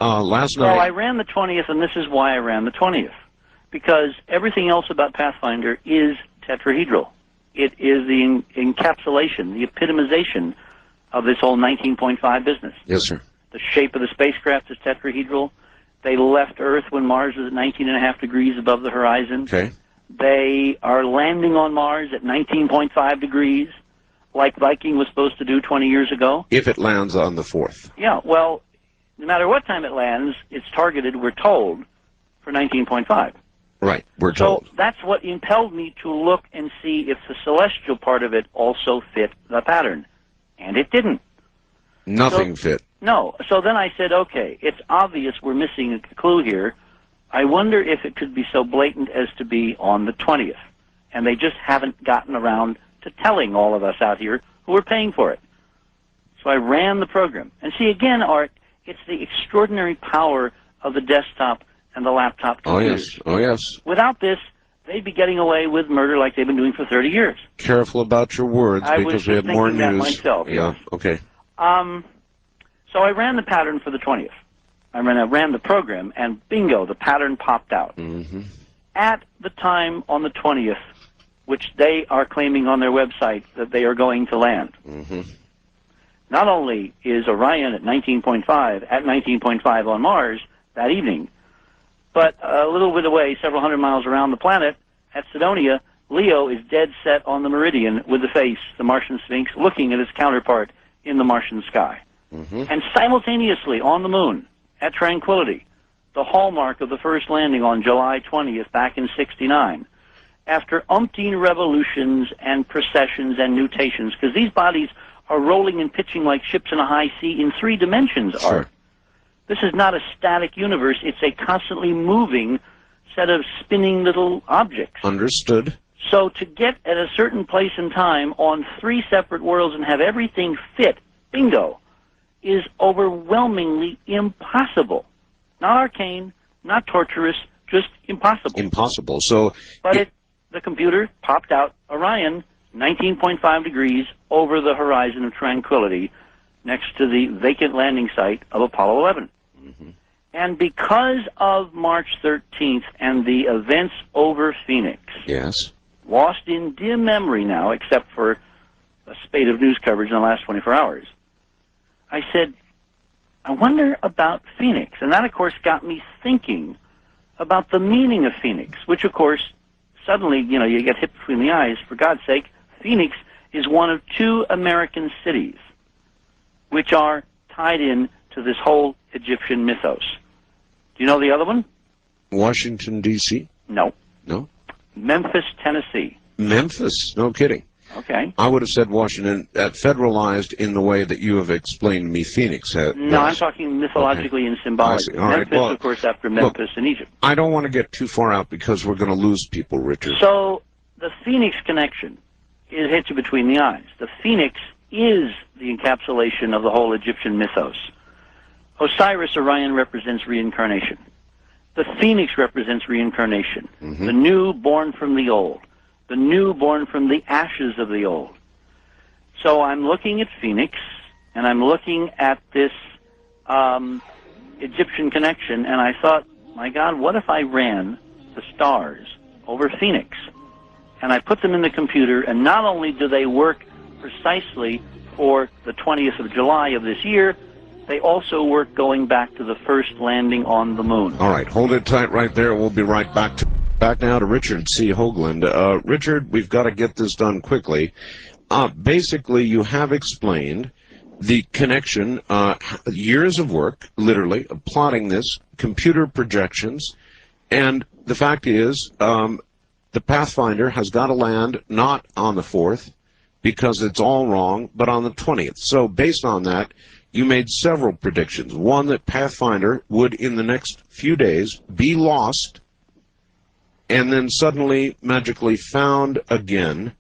last night... Well, I ran the 20th, and this is why I ran the 20th. Because everything else about Pathfinder is tetrahedral. It is the encapsulation, the epitomization of this whole 19.5 business. Yes, sir. The shape of the spacecraft is tetrahedral. They left Earth when Mars was at 19.5 degrees above the horizon. Okay. They are landing on Mars at 19.5 degrees, like Viking was supposed to do 20 years ago. If it lands on the 4th. Yeah, well, no matter what time it lands, it's targeted, we're told, for 19.5. Right, we're told. So that's what impelled me to look and see if the celestial part of it also fit the pattern. And it didn't. Nothing fit. No. So then I said, okay, it's obvious we're missing a clue here. I wonder if it could be so blatant as to be on the 20th. And they just haven't gotten around to telling all of us out here who are paying for it. So I ran the program. And see, again, Art, it's the extraordinary power of the desktop and the laptop computers. Oh, yes. Without this, they'd be getting away with murder like they've been doing for 30 years. Careful about your words, because we have more news. I was thinking that myself. Yeah, okay. So I ran the pattern for the 20th. I ran the program, and bingo, the pattern popped out. Mm-hmm. At the time on the 20th, which they are claiming on their website that they are going to land. Mm-hmm. Not only is Orion at 19.5 on Mars that evening, but a little bit away, several hundred miles around the planet, at Cydonia, Leo is dead set on the meridian with the face, the Martian Sphinx, looking at its counterpart in the Martian sky. Mm-hmm. And simultaneously on the moon, at Tranquility, the hallmark of the first landing on July 20th back in '69, after umpteen revolutions and precessions and nutations, because these bodies are rolling and pitching like ships in a high sea in 3 dimensions, Sure. Art. This is not a static universe. It's a constantly moving set of spinning little objects. Understood. So to get at a certain place in time on 3 separate worlds and have everything fit, bingo, is overwhelmingly impossible. Not arcane, not torturous, just impossible. Impossible. So, But the computer popped out Orion, 19.5 degrees over the horizon of Tranquility, next to the vacant landing site of Apollo 11. Mm-hmm. And because of March 13th and the events over Phoenix, yes, lost in dim memory now, except for a spate of news coverage in the last 24 hours, I said, I wonder about Phoenix. And that, of course, got me thinking about the meaning of Phoenix, which, of course, suddenly, you get hit between the eyes. For God's sake, Phoenix is one of 2 American cities which are tied in to this whole Egyptian mythos. Do you know the other one? Washington, D.C.? No. No? Memphis, Tennessee. Memphis? No kidding. Okay. I would have said Washington, federalized in the way that you have explained to me Phoenix has. No, I'm talking mythologically and symbolically. All right. Memphis, Well, of course, after Memphis in Egypt. I don't want to get too far out because we're going to lose people, Richard. So the Phoenix connection is hit you between the eyes. The Phoenix is the encapsulation of the whole Egyptian mythos. Osiris, Orion, represents reincarnation. The Phoenix represents reincarnation. Mm-hmm. The new born from the old. The new born from the ashes of the old. So I'm looking at Phoenix, and I'm looking at this Egyptian connection, and I thought, my God, what if I ran the stars over Phoenix? And I put them in the computer, and not only do they work precisely for the 20th of July of this year, they also work going back to the first landing on the moon. All right, hold it tight right there. We'll be right back now to Richard C. Hoagland. Richard, we've got to get this done quickly. Basically, you have explained the connection, years of work, literally, of plotting this, computer projections, and the fact is the Pathfinder has got to land not on the 4th because it's all wrong, but on the 20th. So based on that, you made several predictions. One, that Pathfinder would, in the next few days, be lost and then suddenly magically found again,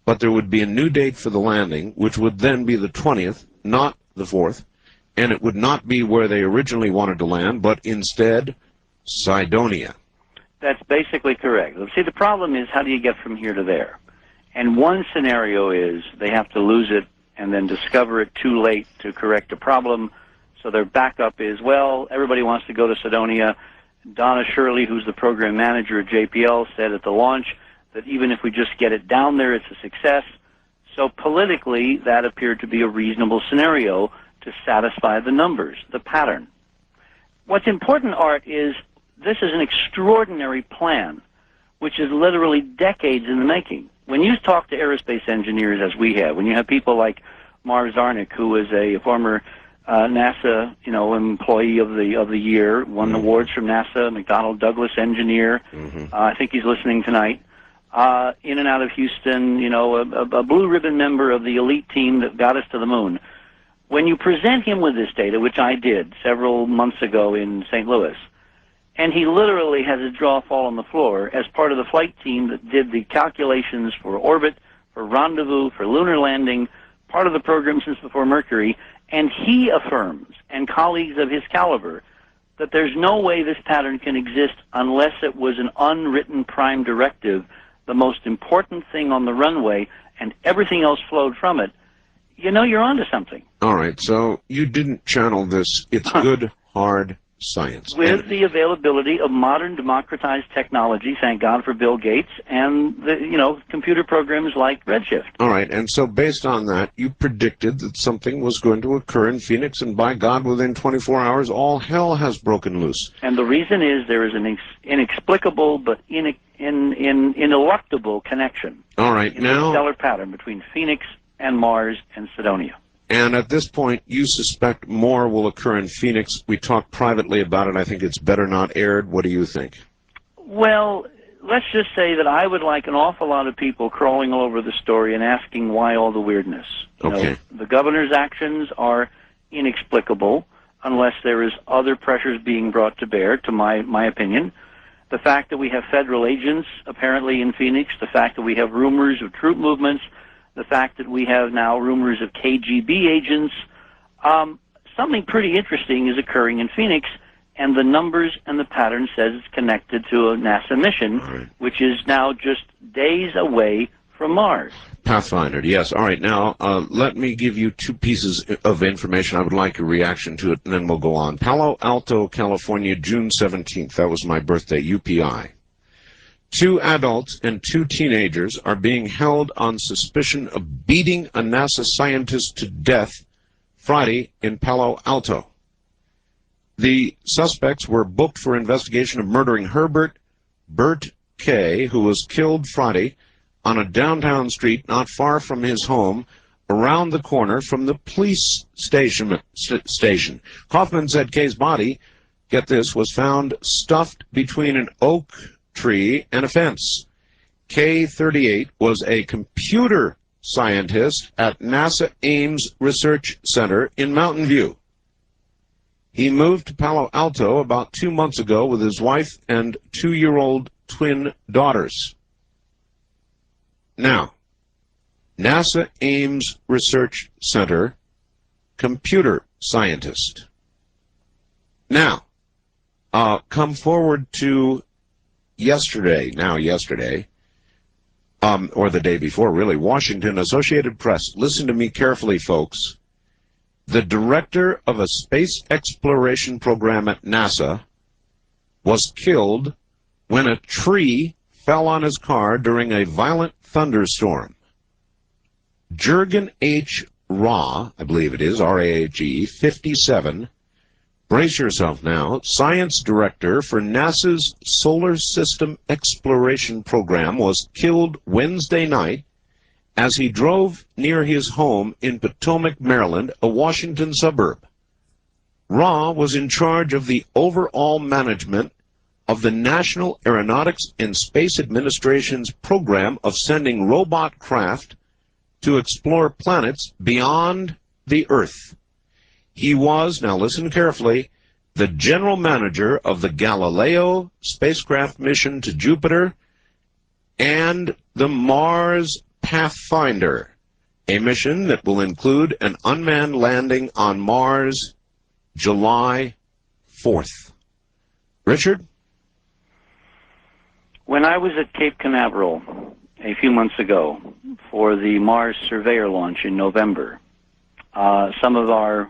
but there would be a new date for the landing, which would then be the 20th, not the 4th, and it would not be where they originally wanted to land, but instead Cydonia. That's basically correct. See, the problem is, how do you get from here to there? And one scenario is they have to lose it and then discover it too late to correct a problem. So their backup is, well, everybody wants to go to Cydonia. Donna Shirley, who's the program manager at JPL, said at the launch that even if we just get it down there, it's a success. So politically, that appeared to be a reasonable scenario to satisfy the numbers, the pattern. What's important, Art, is this is an extraordinary plan, which is literally decades in the making. When you talk to aerospace engineers, as we have, when you have people like Marv Zarnik, who is a former NASA, employee of the year, won awards from NASA, McDonnell Douglas engineer. I think he's listening tonight. In and out of Houston, a blue ribbon member of the elite team that got us to the moon. When you present him with this data, which I did several months ago in St. Louis, and he literally has his jaw fall on the floor as part of the flight team that did the calculations for orbit, for rendezvous, for lunar landing, part of the program since before Mercury, and he affirms, and colleagues of his caliber, that there's no way this pattern can exist unless it was an unwritten prime directive, the most important thing on the runway, and everything else flowed from it. You're onto something. All right, so you didn't channel this. It's good, hard science. With the availability of modern democratized technology, thank God for Bill Gates, and the computer programs like Redshift. All right, and so based on that, you predicted that something was going to occur in Phoenix, and by God, within 24 hours, all hell has broken loose. And the reason is there is an inexplicable but ineluctable connection. All right, in now the stellar pattern between Phoenix and Mars and Cydonia. And at this point, you suspect more will occur in Phoenix. We talked privately about it. I think it's better not aired. What do you think? Well, let's just say that I would like an awful lot of people crawling all over the story and asking why all the weirdness. Okay. The governor's actions are inexplicable unless there is other pressures being brought to bear, to my opinion. The fact that we have federal agents apparently in Phoenix, the fact that we have rumors of troop movements, the fact that we have now rumors of KGB agents, something pretty interesting is occurring in Phoenix, and the numbers and the pattern says it's connected to a NASA mission, which is now just days away from Mars. Pathfinder, yes. All right, now let me give you two pieces of information. I would like a reaction to it, and then we'll go on. Palo Alto, California, June 17th. That was my birthday, UPI. 2 adults and 2 teenagers are being held on suspicion of beating a NASA scientist to death Friday in Palo Alto. The suspects were booked for investigation of murdering Bert K., who was killed Friday on a downtown street not far from his home, around the corner from the police station. Kaufman said K's body, get this, was found stuffed between an oak tree and a fence. K38 was a computer scientist at NASA Ames Research Center in Mountain View. He moved to Palo Alto about 2 months ago with his wife and 2-year-old twin daughters. Now, NASA Ames Research Center computer scientist. Now, come forward to yesterday, or the day before, really, Washington Associated Press. Listen to me carefully, folks. The director of a space exploration program at NASA was killed when a tree fell on his car during a violent thunderstorm. Jurgen H. Rahe, I believe it is, R-A-H-E, 57, brace yourself now, science director for NASA's Solar System Exploration Program, was killed Wednesday night as he drove near his home in Potomac, Maryland, a Washington suburb. Rahe was in charge of the overall management of the National Aeronautics and Space Administration's program of sending robot craft to explore planets beyond the Earth. He was, now listen carefully, the general manager of the Galileo spacecraft mission to Jupiter and the Mars Pathfinder, a mission that will include an unmanned landing on Mars July 4th. Richard? When I was at Cape Canaveral a few months ago for the Mars Surveyor launch in November, some of our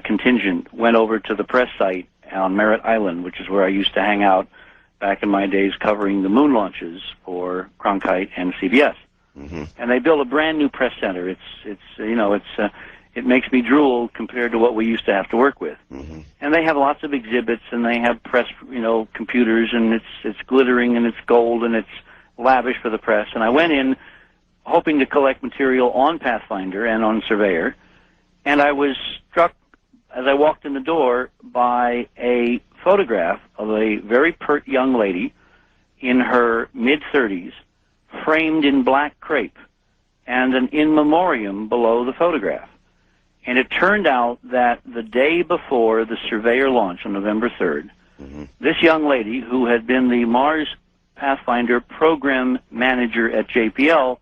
contingent went over to the press site on Merritt Island, which is where I used to hang out back in my days covering the moon launches for Cronkite and CBS. Mm-hmm. And they built a brand new press center. It makes me drool compared to what we used to have to work with. Mm-hmm. And they have lots of exhibits, and they have press, computers, and it's glittering and it's gold and it's lavish for the press. And I went in hoping to collect material on Pathfinder and on Surveyor, and I was struck as I walked in the door by a photograph of a very pert young lady in her mid-30s, framed in black crepe, and an in memoriam below the photograph. And it turned out that the day before the Surveyor launch on November 3rd, mm-hmm. this young lady, who had been the Mars Pathfinder program manager at JPL,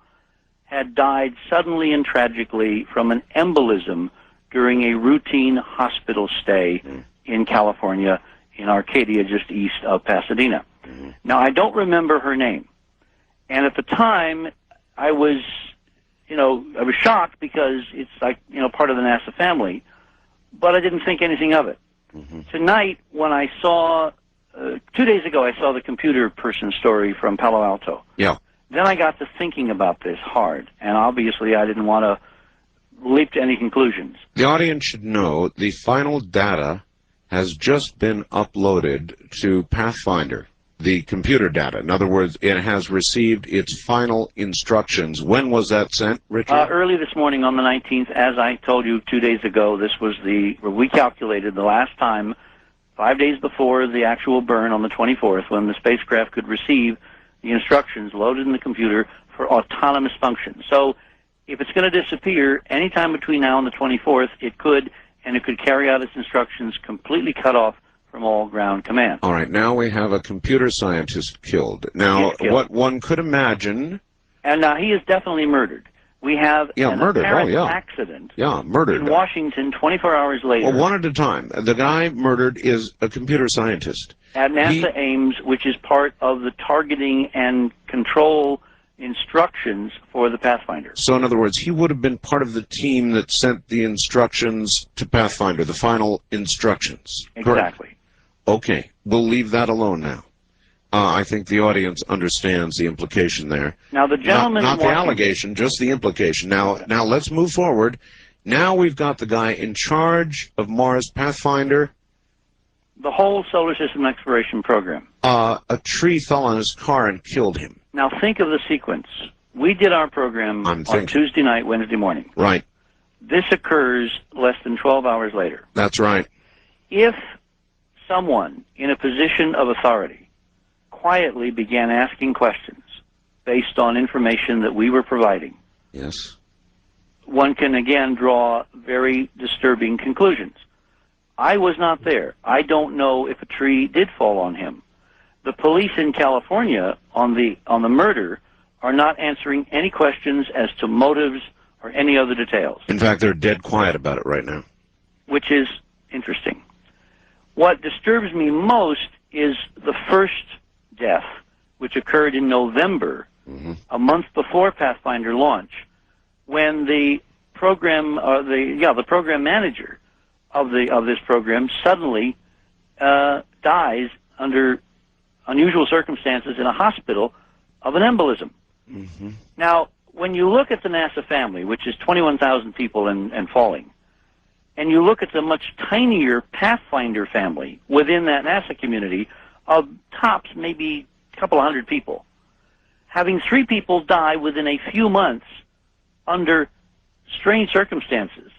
had died suddenly and tragically from an embolism during a routine hospital stay in California, in Arcadia, just east of Pasadena. Mm-hmm. Now, I don't remember her name. And at the time, I was shocked because it's like, part of the NASA family, but I didn't think anything of it. Mm-hmm. Tonight, when I saw, 2 days ago, I saw the computer person story from Palo Alto. Yeah. Then I got to thinking about this hard, and obviously I didn't want to leap to any conclusions. The audience should know the final data has just been uploaded to Pathfinder, the computer data. In other words, it has received its final instructions. When was that sent, Richard? Early this morning on the 19th. As I told you 2 days ago, this was we calculated the last time, 5 days before the actual burn on the 24th, when the spacecraft could receive the instructions loaded in the computer for autonomous function. So if it's going to disappear anytime between now and the 24th, it could carry out its instructions completely cut off from all ground command. All right, now we have a computer scientist killed. Now, what one could imagine... And he is definitely murdered. We have an apparent accident in Washington 24 hours later. Well, one at a time. The guy murdered is a computer scientist. At NASA Ames, which is part of the targeting and control instructions for the Pathfinder. So, in other words, he would have been part of the team that sent the instructions to Pathfinder, the final instructions. Exactly. Correct? Okay, we'll leave that alone now. I think the audience understands the implication there. Now, the gentleman... Not the allegation, just the implication. Now, let's move forward. Now we've got the guy in charge of Mars Pathfinder. The whole Solar System Exploration Program. A tree fell on his car and killed him. Now, think of the sequence. We did our program on Tuesday night, Wednesday morning. Right. This occurs less than 12 hours later. That's right. If someone in a position of authority quietly began asking questions based on information that we were providing, Yes. one can again draw very disturbing conclusions. I was not there. I don't know if a tree did fall on him. The police in California on the murder are not answering any questions as to motives or any other details. In fact, they're dead quiet about it right now. Which is interesting. What disturbs me most is the first death, which occurred in November, a month before Pathfinder launch, when the program, the program manager of this program suddenly dies under unusual circumstances in a hospital of an embolism. Now, when you look at the NASA family, which is 21,000 people and falling, and you look at the much tinier Pathfinder family within that NASA community of tops maybe a couple of hundred people, having 3 people die within a few months under strange circumstances,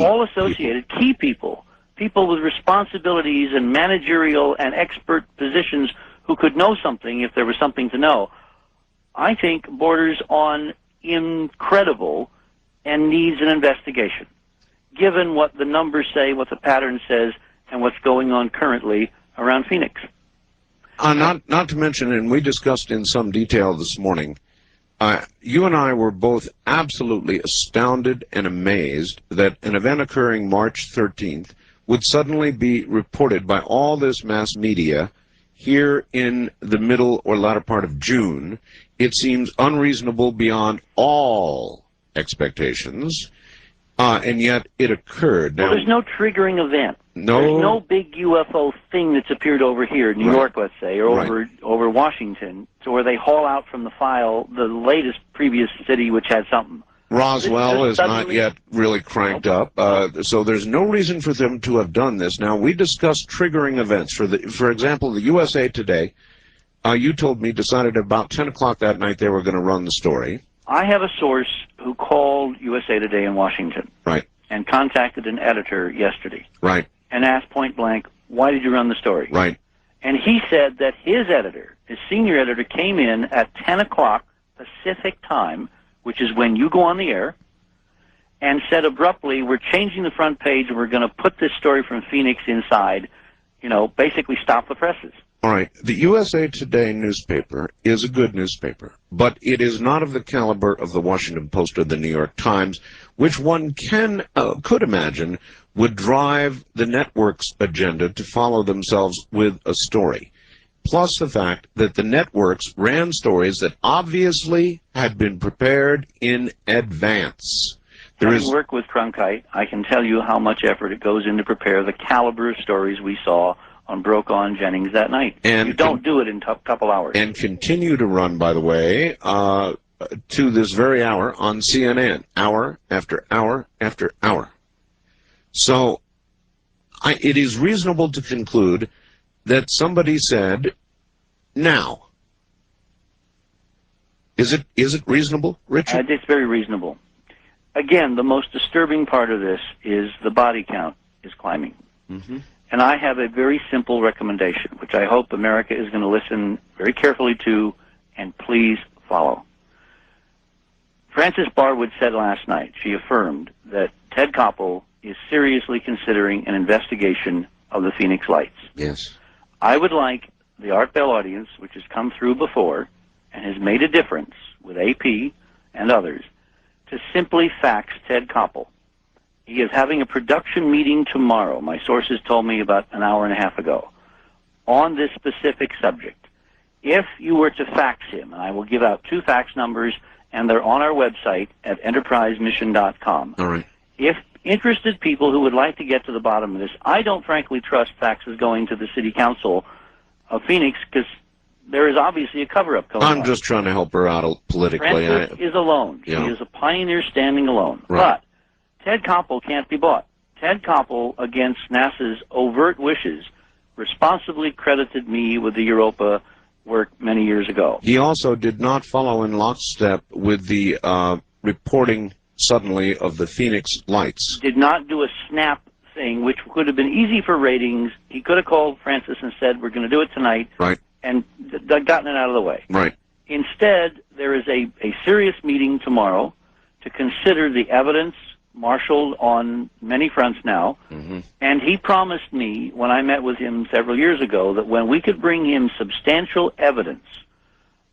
all associated, key people with responsibilities and managerial and expert positions who could know something if there was something to know, I think borders on incredible and needs an investigation, given what the numbers say, what the pattern says, and what's going on currently around Phoenix. Not to mention, and we discussed in some detail this morning, you and I were both absolutely astounded and amazed that an event occurring March 13th would suddenly be reported by all this mass media here in the middle or latter part of June. It seems unreasonable beyond all expectations, and yet it occurred. Now, well, there's no triggering event. No, there's no big UFO thing that's appeared over here, New York, let's say, or over Washington, to where they haul out from the file the latest previous city which had something. Roswell is not yet really cranked up, so there's no reason for them to have done this. Now, we discussed triggering events. For example, the USA Today, you told me, decided about 10 o'clock that night they were going to run the story. I have a source who called USA Today in Washington. Right. And contacted an editor yesterday. Right. And asked point blank, why did you run the story? Right. And he said that his editor, his senior editor, came in at 10 o'clock Pacific time, which is when you go on the air, and said abruptly, we're changing the front page and we're going to put this story from Phoenix inside, basically stop the presses. All right. The USA Today newspaper is a good newspaper, but it is not of the caliber of the Washington Post or the New York Times, which one could imagine would drive the network's agenda to follow themselves with a story. Plus the fact that the networks ran stories that obviously had been prepared in advance. Having worked with Cronkite, I can tell you how much effort it goes in to prepare the caliber of stories we saw on Brokaw and Jennings that night. And you don't do it in a couple hours. And continue to run, by the way, to this very hour on CNN, hour after hour after hour. So it is reasonable to conclude that somebody said, now. Is it reasonable, Richard? It's very reasonable. Again, the most disturbing part of this is the body count is climbing. And I have a very simple recommendation, which I hope America is going to listen very carefully to and please follow. Frances Barwood said last night, she affirmed that Ted Koppel is seriously considering an investigation of the Phoenix Lights. Yes. I would like the Art Bell audience, which has come through before and has made a difference with AP and others, to simply fax Ted Koppel. He is having a production meeting tomorrow, my sources told me about an hour and a half ago, on this specific subject. If you were to fax him, and I will give out 2 fax numbers, and they're on our website at enterprisemission.com. All right. If interested people who would like to get to the bottom of this, I don't frankly trust faxes going to the City Council of Phoenix because there is obviously a cover-up going on. I'm just trying to help her out politically. Frances is alone. Yeah. She is a pioneer standing alone. Right. But Ted Koppel can't be bought. Ted Koppel, against NASA's overt wishes, responsibly credited me with the Europa work many years ago. He also did not follow in lockstep with the reporting suddenly of the Phoenix Lights. Did not do a snap thing, which could have been easy for ratings. He could have called Francis and said, we're going to do it tonight, right, and gotten it out of the way. Right. Instead, there is a serious meeting tomorrow to consider the evidence marshaled on many fronts now. Mm-hmm. And he promised me, when I met with him several years ago, that when we could bring him substantial evidence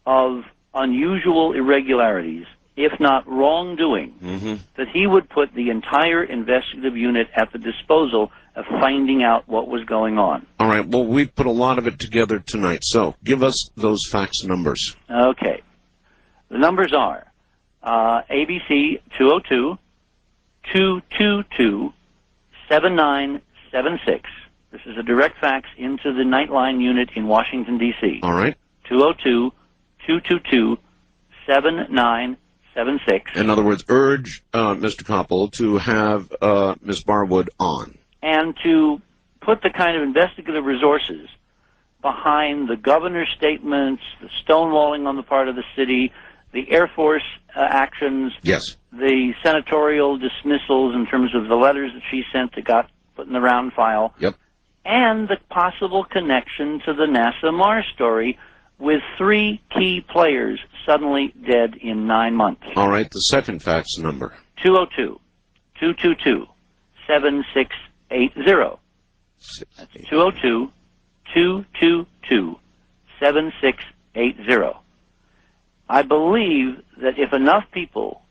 of unusual irregularities, if not wrongdoing, Mm-hmm. that he would put the entire investigative unit at the disposal of finding out what was going on. All right. Well, we put a lot of it together tonight, so give us those fax numbers. Okay. The numbers are ABC 202-222-7976. This is a direct fax into the Nightline unit in Washington, D.C. All right. 202-222-7976. In other words, urge Mr. Koppel to have Ms. Barwood on. And to put the kind of investigative resources behind the governor's statements, the stonewalling on the part of the city, the Air Force actions, Yes. the senatorial dismissals in terms of the letters that she sent that got put in the round file, Yep. and the possible connection to the NASA Mars story with 3 key players suddenly dead in 9 months. All right. The second fax number. 202-222-7680. That's 202-222-7680. I believe that if enough people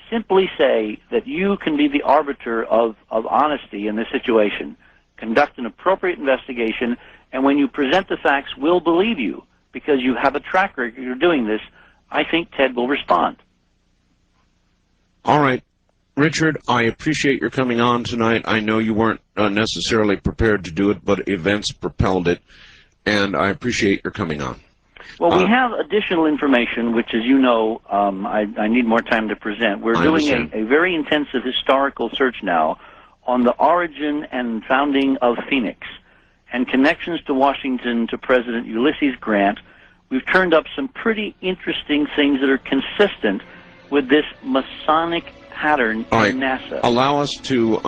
simply say that you can be the arbiter of honesty in this situation, conduct an appropriate investigation, and when you present the facts, we'll believe you because you have a track record of doing this, I think Ted will respond. All right. Richard, I appreciate your coming on tonight. I know you weren't necessarily prepared to do it, but events propelled it, and I appreciate your coming on. Well, we have additional information, which, as you know, I need more time to present. We're doing a very intensive historical search now on the origin and founding of Phoenix and connections to Washington to President Ulysses Grant. We've turned up some pretty interesting things that are consistent with this Masonic pattern in NASA. Allow us to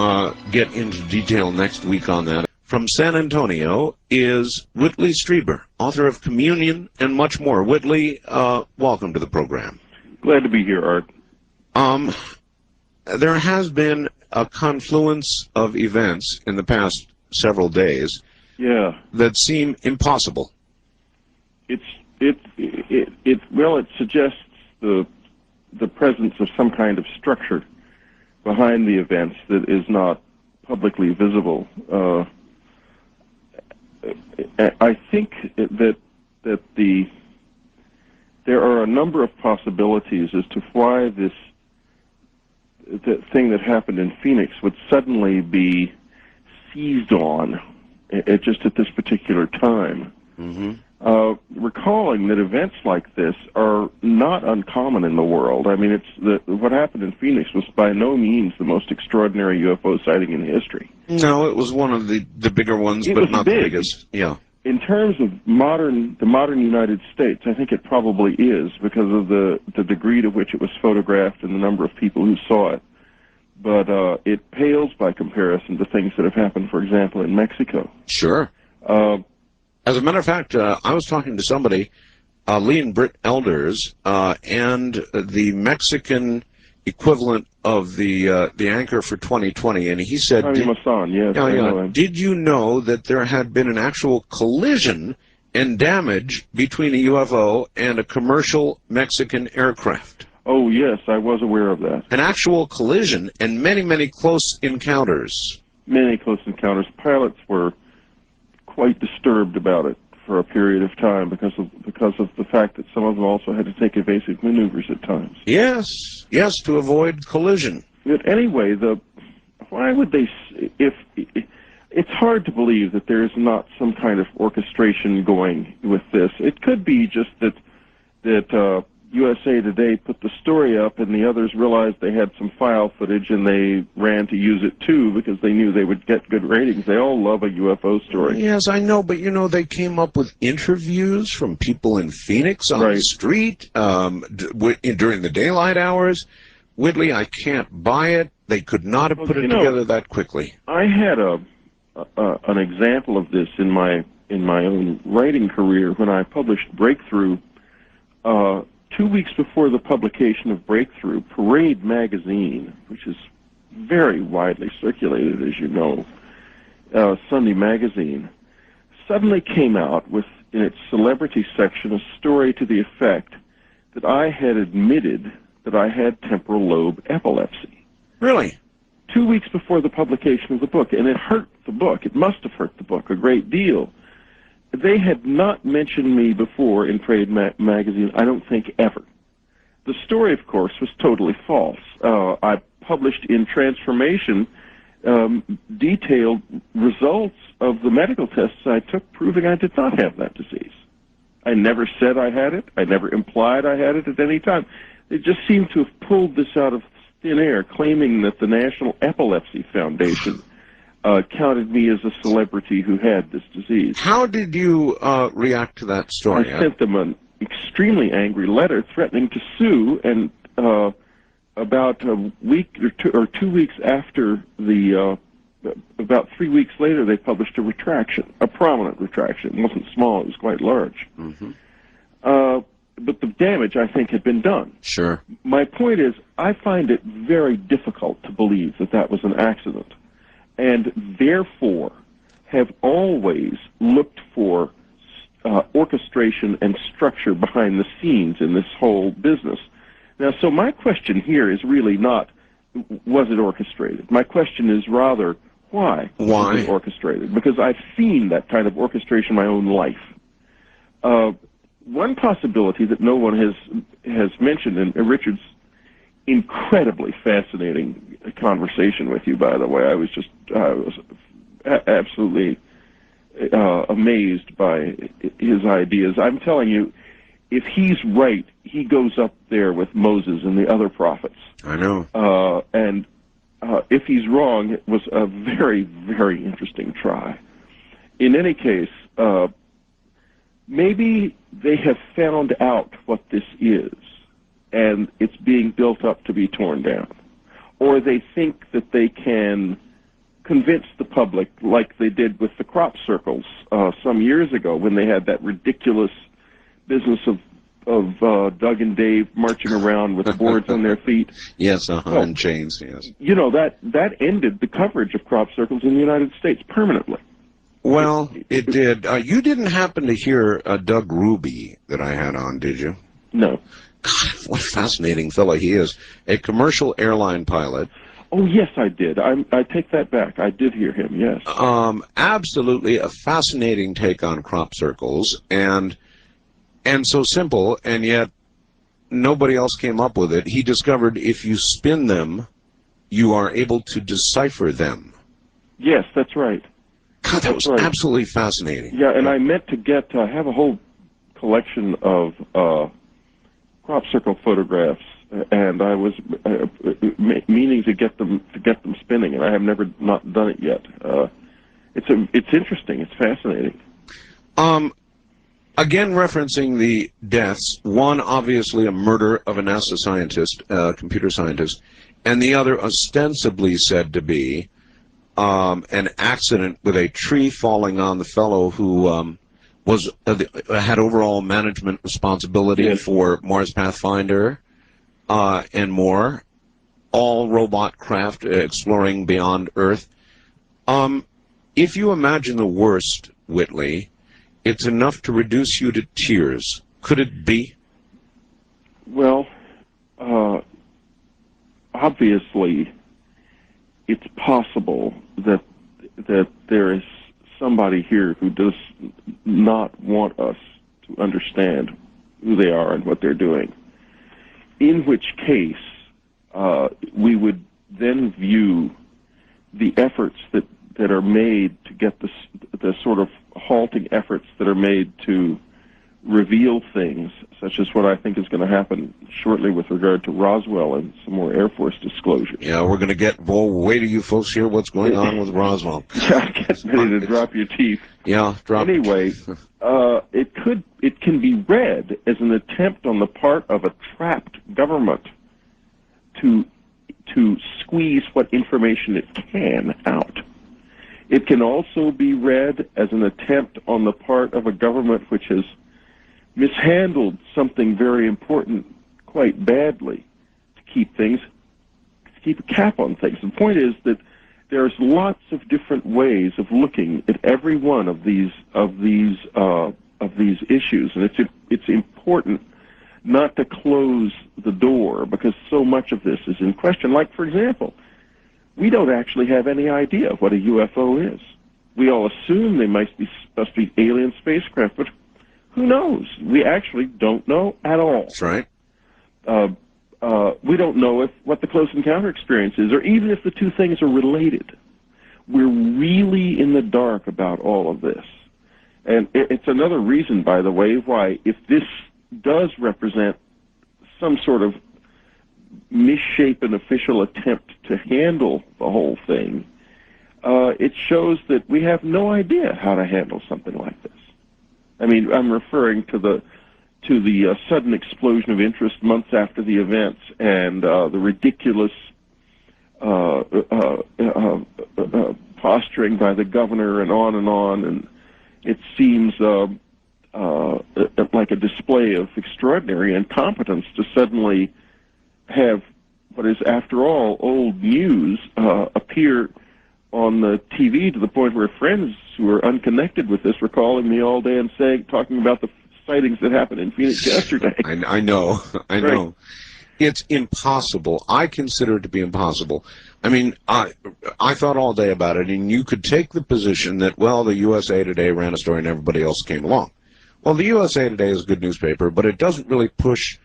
get into detail next week on that. From San Antonio is Whitley Strieber, author of Communion and much more. Whitley, welcome to the program. Glad to be here, Art. There has been a confluence of events in the past several days that seem impossible. It suggests the presence of some kind of structure behind the events that is not publicly visible. I think that there are a number of possibilities as to why the thing that happened in Phoenix would suddenly be seized on just at this particular time. Mm-hmm. Recalling that events like this are not uncommon in the world. I mean, what happened in Phoenix was by no means the most extraordinary UFO sighting in history. No, it was one of the bigger ones, but not the biggest. Yeah. In terms of the modern United States, I think it probably is because of the degree to which it was photographed and the number of people who saw it. But it pales by comparison to things that have happened, for example, in Mexico. Sure. As a matter of fact, I was talking to somebody, Lee and Britt Elders, and the Mexican equivalent of the anchor for 2020, and he said, did you know that there had been an actual collision and damage between a UFO and a commercial Mexican aircraft? Oh, yes, I was aware of that. An actual collision and many, many close encounters. Many close encounters. Pilots were quite disturbed about it for a period of time because of the fact that some of them also had to take evasive maneuvers at times. Yes, to avoid collision. But anyway, why would they? It's hard to believe that there is not some kind of orchestration going with this. It could be just that USA Today put the story up and the others realized they had some file footage and they ran to use it too because they knew they would get good ratings. They all love a UFO story. Yes, I know, but they came up with interviews from people in Phoenix on the street during the daylight hours. Whitley, I can't buy it. They could not have put it together that quickly. I had an example of this in my own writing career when I published Breakthrough 2 weeks before the publication of Breakthrough, Parade magazine, which is very widely circulated, as you know, Sunday magazine, suddenly came out with, in its celebrity section, a story to the effect that I had admitted that I had temporal lobe epilepsy. Really? 2 weeks before the publication of the book, and it hurt the book. It must have hurt the book a great deal. They had not mentioned me before in Parade magazine, I don't think ever. The story, of course, was totally false. I published in Transformation detailed results of the medical tests I took proving I did not have that disease. I never said I had it. I never implied I had it at any time. They just seemed to have pulled this out of thin air, claiming that the National Epilepsy Foundation counted me as a celebrity who had this disease. How did you react to that story? I sent them an extremely angry letter threatening to sue, and about a week or 2 weeks after the, about 3 weeks later, they published a retraction, a prominent retraction. It wasn't small; it was quite large. Mm-hmm. But the damage, I think, had been done. Sure. My point is, I find it very difficult to believe that that was an accident, and therefore have always looked for orchestration and structure behind the scenes in this whole business. Now, so my question here is really not, was it orchestrated? My question is rather, why was it orchestrated? Because I've seen that kind of orchestration in my own life. One possibility that no one has mentioned, and Richard's incredibly fascinating conversation with you, by the way. I was absolutely amazed by his ideas. I'm telling you, if he's right, he goes up there with Moses and the other prophets. I know. And if he's wrong, it was a very, very interesting try. In any case, maybe they have found out what this is, and it's being built up to be torn down. Or they think that they can convince the public, like they did with the crop circles some years ago when they had that ridiculous business of Doug and Dave marching around with boards on their feet. Yes, and chains, yes. You know, that ended the coverage of crop circles in the United States permanently. Well, it did. You didn't happen to hear Doug Ruby that I had on, did you? No. God, what a fascinating fellow he is. A commercial airline pilot. Oh, yes, I did. I take that back. I did hear him, yes. Absolutely a fascinating take on crop circles, and so simple, and yet nobody else came up with it. He discovered if you spin them, you are able to decipher them. Yes, that's right. God, that was absolutely fascinating. Yeah, and I meant to get, I have a whole collection of crop circle photographs, and I was meaning to get them spinning, and I have never not done it yet. It's interesting. It's fascinating. Again, referencing the deaths, one obviously a murder of a NASA scientist, computer scientist, and the other ostensibly said to be an accident with a tree falling on the fellow who had overall management responsibility for Mars Pathfinder and more, all robot craft exploring beyond Earth. If you imagine the worst, Whitley, it's enough to reduce you to tears. Could it be? Well, obviously, it's possible that there is somebody here who does not want us to understand who they are and what they're doing. In which case, we would then view the efforts that are made to get the sort of halting efforts that are made to reveal things, such as what I think is going to happen shortly with regard to Roswell and some more Air Force disclosures. Yeah, we're going to get, well, wait till you folks hear what's going on with Roswell. Yeah, get ready to drop your teeth. Yeah, drop. Anyway, it can be read as an attempt on the part of a trapped government to squeeze what information it can out. It can also be read as an attempt on the part of a government which has mishandled something very important quite badly to keep a cap on things. The point is that there's lots of different ways of looking at every one of these issues, and it's important not to close the door because so much of this is in question. Like, for example, we don't actually have any idea what a UFO is. We all assume they must be alien spacecraft, but who knows? We actually don't know at all. That's right. We don't know what the close encounter experience is, or even if the two things are related. We're really in the dark about all of this. And it's another reason, by the way, why if this does represent some sort of misshapen official attempt to handle the whole thing, it shows that we have no idea how to handle something like this. I mean, I'm referring to the sudden explosion of interest months after the events and the ridiculous posturing by the governor and on, and it seems like a display of extraordinary incompetence to suddenly have what is, after all, old news appear on the TV to the point where friends who are unconnected with this were calling me all day and talking about the sightings that happened in Phoenix yesterday. I know. Right. It's impossible. I consider it to be impossible. I mean, I thought all day about it, and you could take the position that, well, the USA Today ran a story and everybody else came along. Well, the USA Today is a good newspaper, but it doesn't really push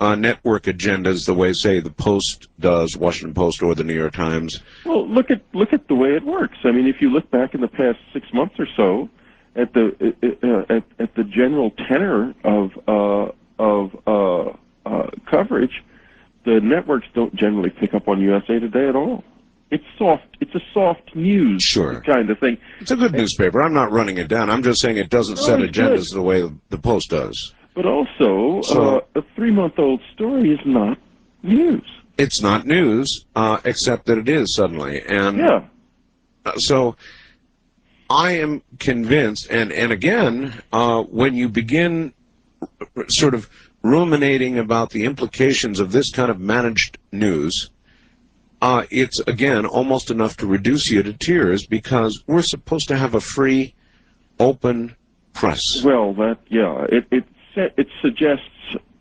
network agendas the way, say, the Post does, Washington Post or the New York Times. Well, look at the way it works. I mean, if you look back in the past 6 months or so at the general tenor of coverage, the networks don't generally pick up on USA Today at all. It's soft. It's a soft news kind of thing. It's a good newspaper. I'm not running it down. I'm just saying it doesn't set agendas the way the Post does. But also, a 3-month-old story is not news. It's not news, except that it is suddenly. And so I am convinced, and again, when you begin sort of ruminating about the implications of this kind of managed news, it's, again, almost enough to reduce you to tears because we're supposed to have a free, open press. Well, it suggests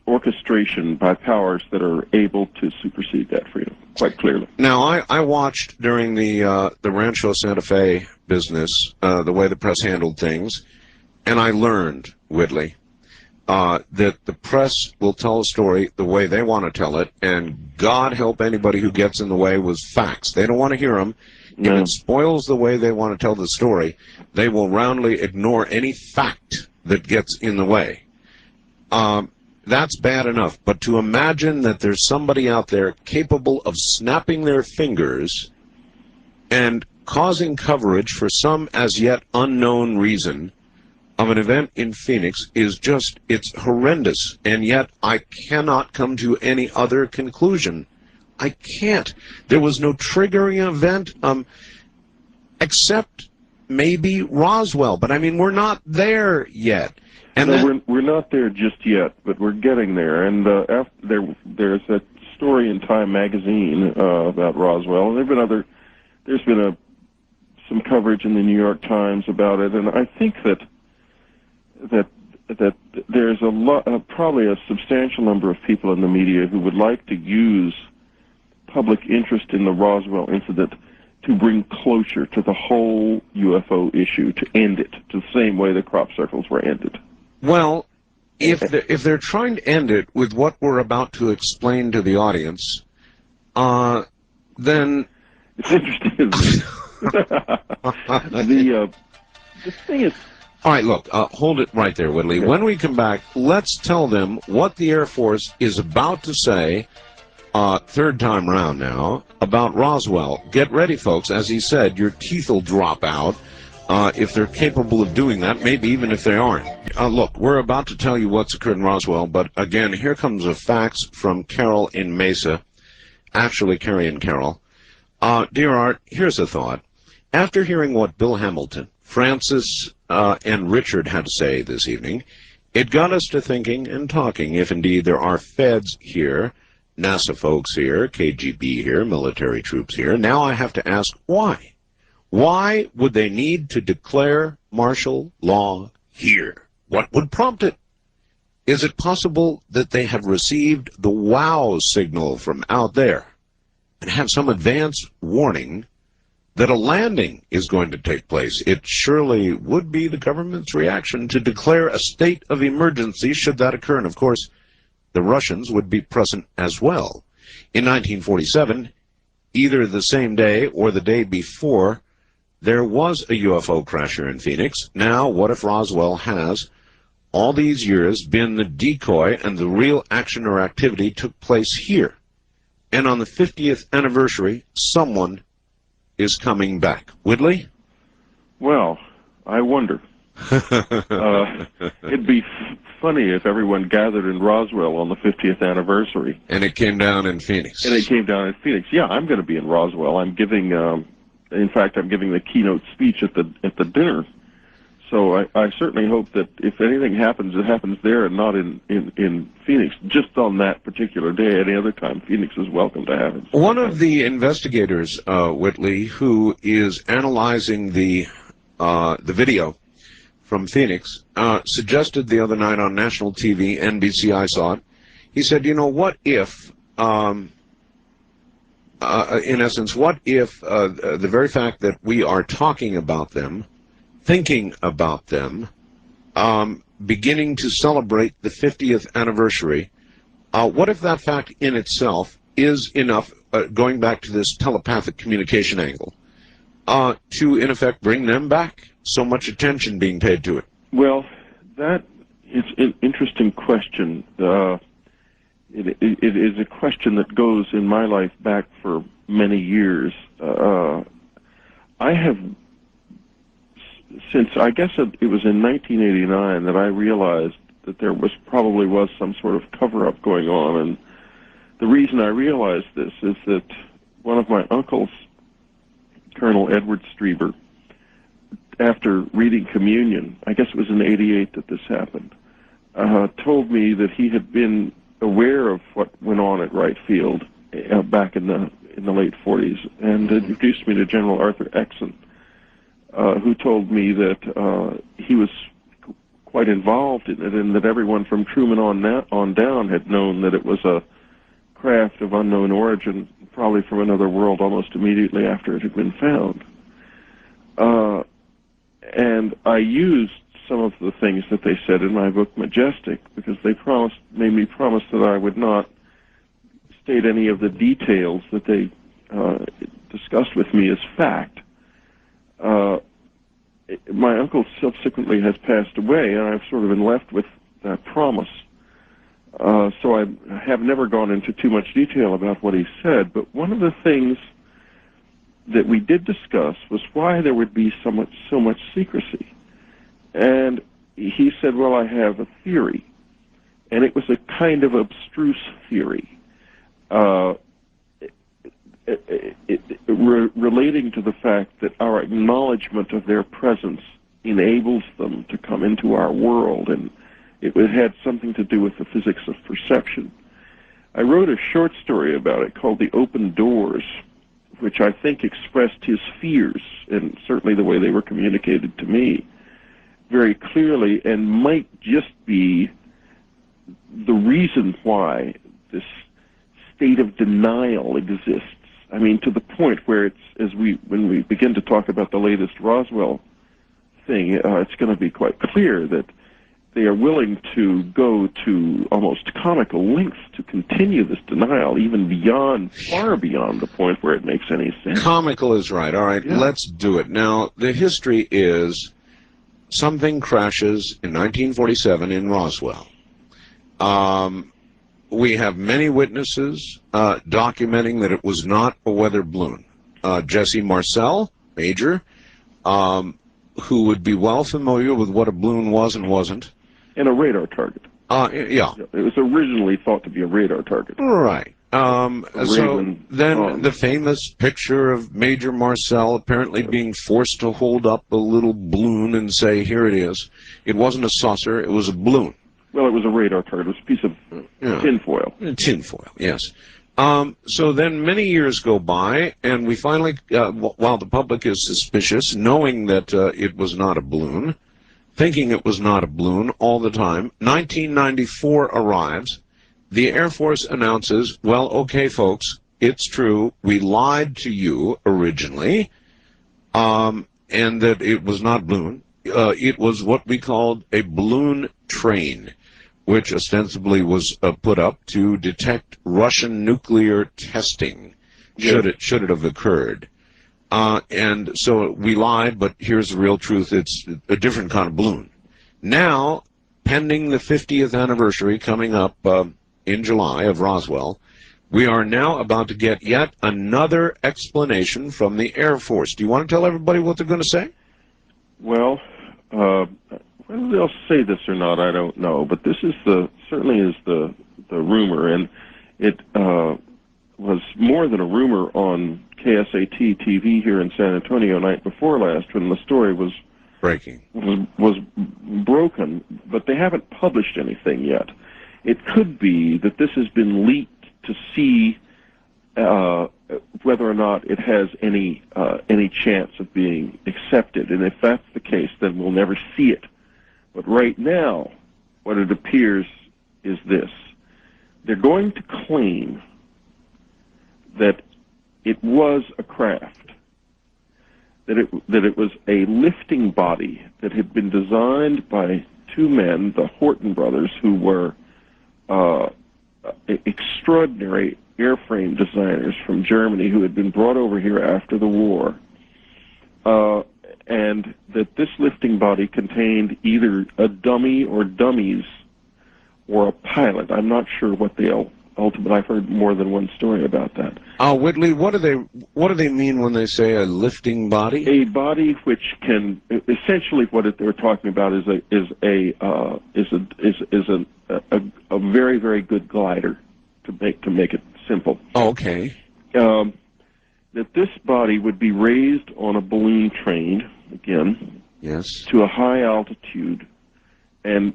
orchestration by powers that are able to supersede that freedom, quite clearly. Now, I watched during the Rancho Santa Fe business the way the press handled things, and I learned, Whitley, that the press will tell a story the way they want to tell it, and God help anybody who gets in the way with facts. They don't want to hear them. No. If it spoils the way they want to tell the story, they will roundly ignore any fact that gets in the way. That's bad enough, but to imagine that there's somebody out there capable of snapping their fingers and causing coverage for some as yet unknown reason of an event in Phoenix is just, it's horrendous, and yet I cannot come to any other conclusion. I can't. There was no triggering event, except maybe Roswell, but I mean, we're not there yet. And no, we're not there just yet, but we're getting there. And there's a story in Time magazine about Roswell, and there's been some coverage in the New York Times about it, and I think that there's probably a substantial number of people in the media who would like to use public interest in the Roswell incident to bring closure to the whole UFO issue, to end it, to the same way the crop circles were ended. Well, if they're trying to end it with what we're about to explain to the audience, then it's interesting. Isn't it? The thing is. All right, look, hold it right there, Whitley. Okay. When we come back, let's tell them what the Air Force is about to say, third time around now, about Roswell. Get ready, folks. As he said, your teeth will drop out if they're capable of doing that, maybe even if they aren't. Look, we're about to tell you what's occurred in Roswell, but again, here comes a fax from Carol in Mesa. Actually, Carrie and Carol. Dear Art, here's a thought. After hearing what Bill Hamilton, Francis, and Richard had to say this evening, It got us to thinking and talking if indeed there are feds here, NASA folks here, KGB here, military troops here. Now I have to ask why. Why would they need to declare martial law here? What would prompt it? Is it possible that they have received the wow signal from out there and have some advance warning that a landing is going to take place? It surely would be the government's reaction to declare a state of emergency should that occur. And of course, the Russians would be present as well. In 1947, either the same day or the day before, there was a UFO crash here in Phoenix. Now, what if Roswell has, all these years, been the decoy and the real action or activity took place here? And on the 50th anniversary, someone is coming back. Whitley? Well, I wonder. It'd be funny if everyone gathered in Roswell on the 50th anniversary. And it came down in Phoenix. And it came down in Phoenix. Yeah, I'm going to be in Roswell. I'm giving, in fact, I'm giving the keynote speech at the dinner. So I certainly hope that if anything happens, it happens there and not in Phoenix, just on that particular day. Any other time, Phoenix is welcome to have it. One of the investigators, Whitley, who is analyzing the video from Phoenix, suggested the other night on national TV, NBC, I saw it. He said, you know, what if, in essence, what if the very fact that we are talking about them, thinking about them, beginning to celebrate the 50th anniversary, what if that fact in itself is enough, going back to this telepathic communication angle, to, in effect, bring them back? So much attention being paid to it. Well, that is an interesting question. It is a question that goes in my life back for many years. I have, since I guess it was in 1989 that I realized that there probably was some sort of cover-up going on, and the reason I realized this is that one of my uncles, Colonel Edward Strieber, after reading Communion, I guess it was in '88 that this happened, told me that he had been aware of what went on at Wright Field back in the late '40s, and introduced me to General Arthur Exon, who told me that he was quite involved in it, and that everyone from Truman on down had known that it was a craft of unknown origin, probably from another world, almost immediately after it had been found. And I used some of the things that they said in my book, Majestic, because they made me promise that I would not state any of the details that they discussed with me as fact. My uncle subsequently has passed away, and I've sort of been left with that promise. So I have never gone into too much detail about what he said, but one of the things that we did discuss was why there would be so much secrecy. And he said, well, I have a theory. And it was a kind of abstruse theory, relating to the fact that our acknowledgement of their presence enables them to come into our world, and it had something to do with the physics of perception. I wrote a short story about it called The Open Doors, which I think expressed his fears, and certainly the way they were communicated to me, very clearly, and might just be the reason why this state of denial exists. I mean, to the point where when we begin to talk about the latest Roswell thing, it's going to be quite clear that they are willing to go to almost comical lengths to continue this denial, even far beyond the point where it makes any sense. Comical is right. All right, yeah. Let's do it. Now, the history is something crashes in 1947 in Roswell. We have many witnesses documenting that it was not a weather balloon. Jesse Marcel, Major, who would be well familiar with what a balloon was and wasn't. And a radar target. Yeah. It was originally thought to be a radar target. Right. So Raven then on. the famous picture of Major Marcel apparently being forced to hold up a little balloon and say, here it is. It wasn't a saucer, it was a balloon. Well, it was a radar card. It was a piece of tinfoil. Tinfoil, yes. So then many years go by, and we finally, while the public is suspicious, knowing that it was not a balloon, thinking it was not a balloon all the time, 1994 arrives. The Air Force announces, well, okay, folks, it's true. We lied to you originally, and that it was not a balloon. It was what we called a balloon train, which ostensibly was put up to detect Russian nuclear testing, should it have occurred. And so we lied, but here's the real truth. It's a different kind of balloon. Now, pending the 50th anniversary coming up in July of Roswell, we are now about to get yet another explanation from the Air Force. Do you want to tell everybody what they're going to say? Well, whether they'll say this or not, I don't know. But this is certainly is the rumor, and it was more than a rumor on KSAT TV here in San Antonio night before last when the story was broken. But they haven't published anything yet. It could be that this has been leaked to see whether or not it has any chance of being accepted. And if that's the case, then we'll never see it. But right now, what it appears is this. They're going to claim that it was a craft, that it was a lifting body that had been designed by two men, the Horton brothers, who were extraordinary airframe designers from Germany who had been brought over here after the war, and that this lifting body contained either a dummy or dummies or a pilot. I'm not sure what they'll ultimately. I've heard more than one story about that. Whitley, what do they mean when they say a lifting body? A body which can essentially what they're talking about is a very, very good glider, to make it simple. Oh, okay. That this body would be raised on a balloon train again, yes, to a high altitude, and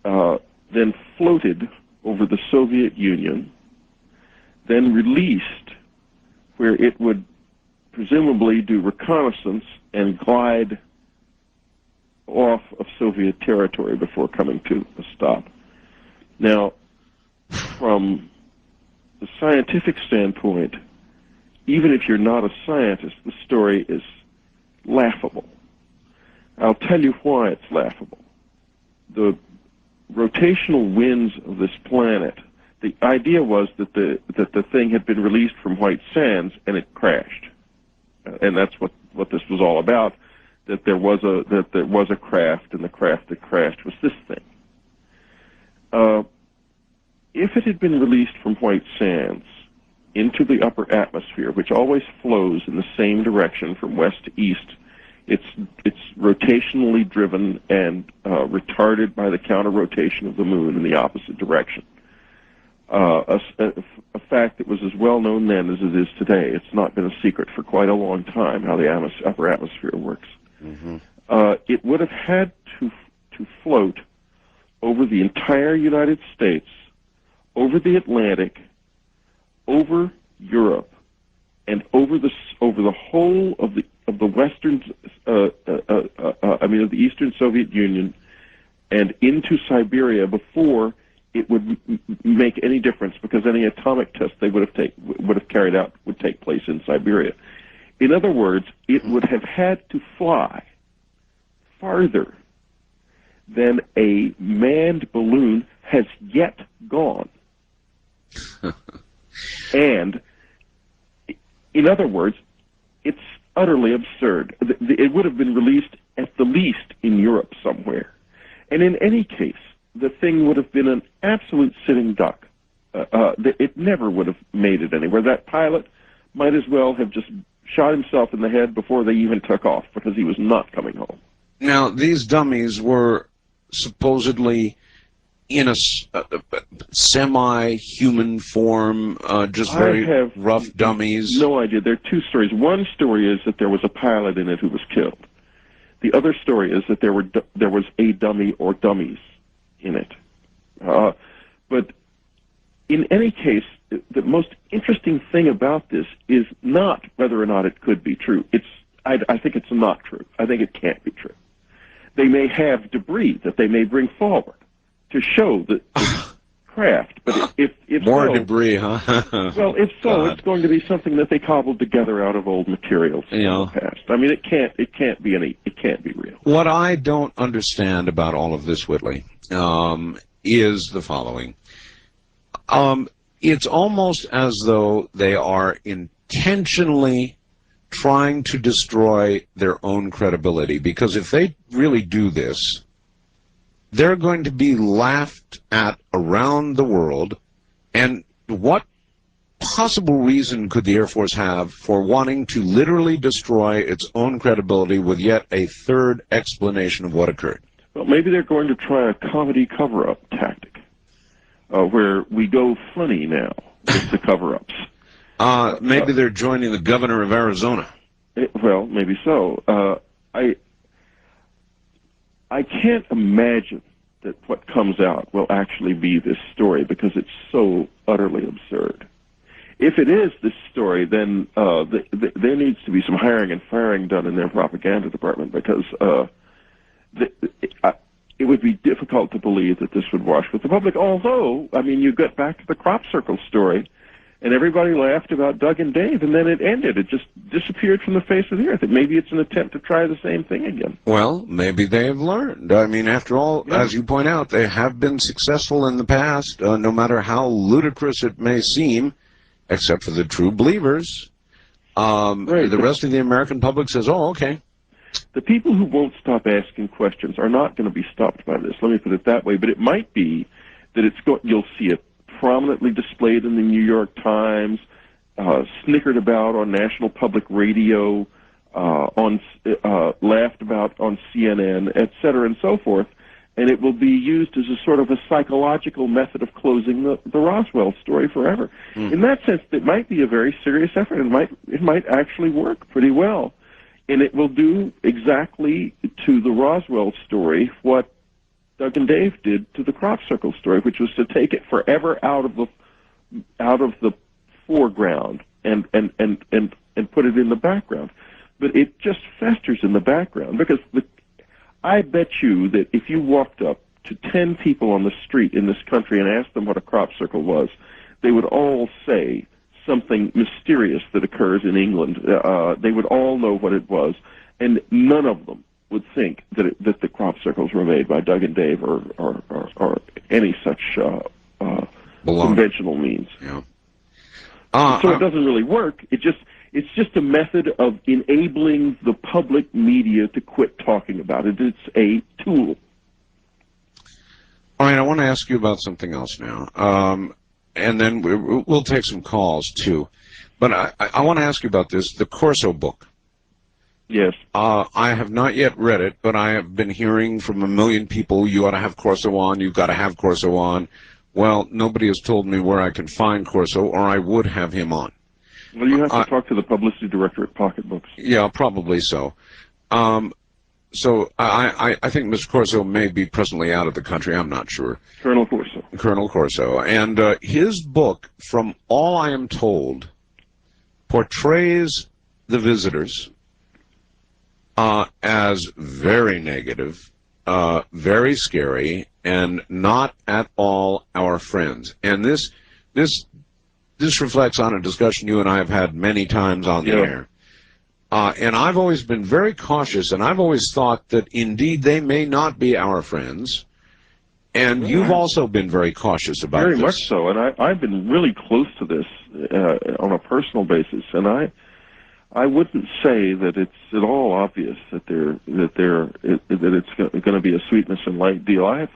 then floated over the Soviet Union, then released, where it would presumably do reconnaissance and glide off of Soviet territory before coming to a stop. Now, from the scientific standpoint, even if you're not a scientist, the story is laughable. I'll tell you why it's laughable. The rotational winds of this planet, the idea was that the thing had been released from White Sands and it crashed. And that's what this was all about, that there was a craft, and the craft that crashed was this thing. If it had been released from White Sands into the upper atmosphere, which always flows in the same direction from west to east, it's rotationally driven and retarded by the counter-rotation of the moon in the opposite direction. A fact that was as well known then as it is today. It's not been a secret for quite a long time how the upper atmosphere works. Mm-hmm. It would have had to float over the entire United States, over the Atlantic, over Europe, and over the whole of the western, of the Eastern Soviet Union, and into Siberia before it would make any difference, because any atomic test they would have carried out would take place in Siberia. In other words, it would have had to fly farther than a manned balloon has yet gone. And, in other words, it's utterly absurd. It would have been released at the least in Europe somewhere. And in any case, the thing would have been an absolute sitting duck. It never would have made it anywhere. That pilot might as well have just shot himself in the head before they even took off, because he was not coming home. Now, these dummies were supposedly in a semi-human form, just very I have rough dummies? no idea. There are two stories. One story is that there was a pilot in it who was killed. The other story is that there was a dummy or dummies in it. But in any case, the most interesting thing about this is not whether or not it could be true. I think it's not true. I think it can't be true. They may have debris that they may bring forward to show the craft, but if More so, debris, huh? well, if so, God. it's going to be something that they cobbled together out of old materials in Yeah. the past. I mean, it can't be real. What I don't understand about all of this, Whitley, is the following. It's almost as though they are intentionally trying to destroy their own credibility, because if they really do this, they're going to be laughed at around the world. And what possible reason could the Air Force have for wanting to literally destroy its own credibility with yet a third explanation of what occurred? Well, maybe they're going to try a comedy cover-up tactic, where we go funny now with the cover-ups. Maybe they're joining the governor of Arizona. Well, maybe so. I can't imagine that what comes out will actually be this story, because it's so utterly absurd. If it is this story, then there needs to be some hiring and firing done in their propaganda department, because it would be difficult to believe that this would wash with the public. Although, I mean, you get back to the crop circle story, and everybody laughed about Doug and Dave, and then it ended. It just disappeared from the face of the earth. Maybe it's an attempt to try the same thing again. Well, maybe they have learned. I mean, after all, Yeah. as you point out, they have been successful in the past, no matter how ludicrous it may seem, except for the true believers. Right. The rest of the American public says, oh, okay. The people who won't stop asking questions are not going to be stopped by this. Let me put it that way. But it might be that you'll see it prominently displayed in the New York Times, snickered about on National Public Radio, laughed about on CNN, et cetera, and so forth. And it will be used as a sort of a psychological method of closing the Roswell story forever. In that sense, it might be a very serious effort. It might actually work pretty well. And it will do exactly to the Roswell story what Doug and Dave did to the crop circle story, which was to take it forever out of the foreground and put it in the background. But it just festers in the background, because I bet you that if you walked up to 10 people on the street in this country and asked them what a crop circle was, they would all say something mysterious that occurs in England. They would all know what it was, and none of them would think that the crop circles were made by Doug and Dave or any such conventional means. Yeah. So it doesn't really work. It's just a method of enabling the public media to quit talking about it. It's a tool. All right, I want to ask you about something else now. And then we'll take some calls, too. But I want to ask you about this, the Corso book. Yes. I have not yet read it, but I have been hearing from a million people, you ought to have Corso on, you've got to have Corso on. Well, nobody has told me where I can find Corso, or I would have him on. Well, you have to talk to the publicity director at Pocketbooks. Yeah, probably so. So I think Mr. Corso may be presently out of the country. I'm not sure. Colonel Corso. Colonel Corso. And his book, from all I am told, portrays the visitors as very negative, very scary, and not at all our friends. And this reflects on a discussion you and I have had many times on the air. And I've always been very cautious, and I've always thought that indeed they may not be our friends. And you've also been very cautious about this. Very much so, and I've been really close to this on a personal basis, and I wouldn't say that it's at all obvious that it's going to be a sweetness and light deal.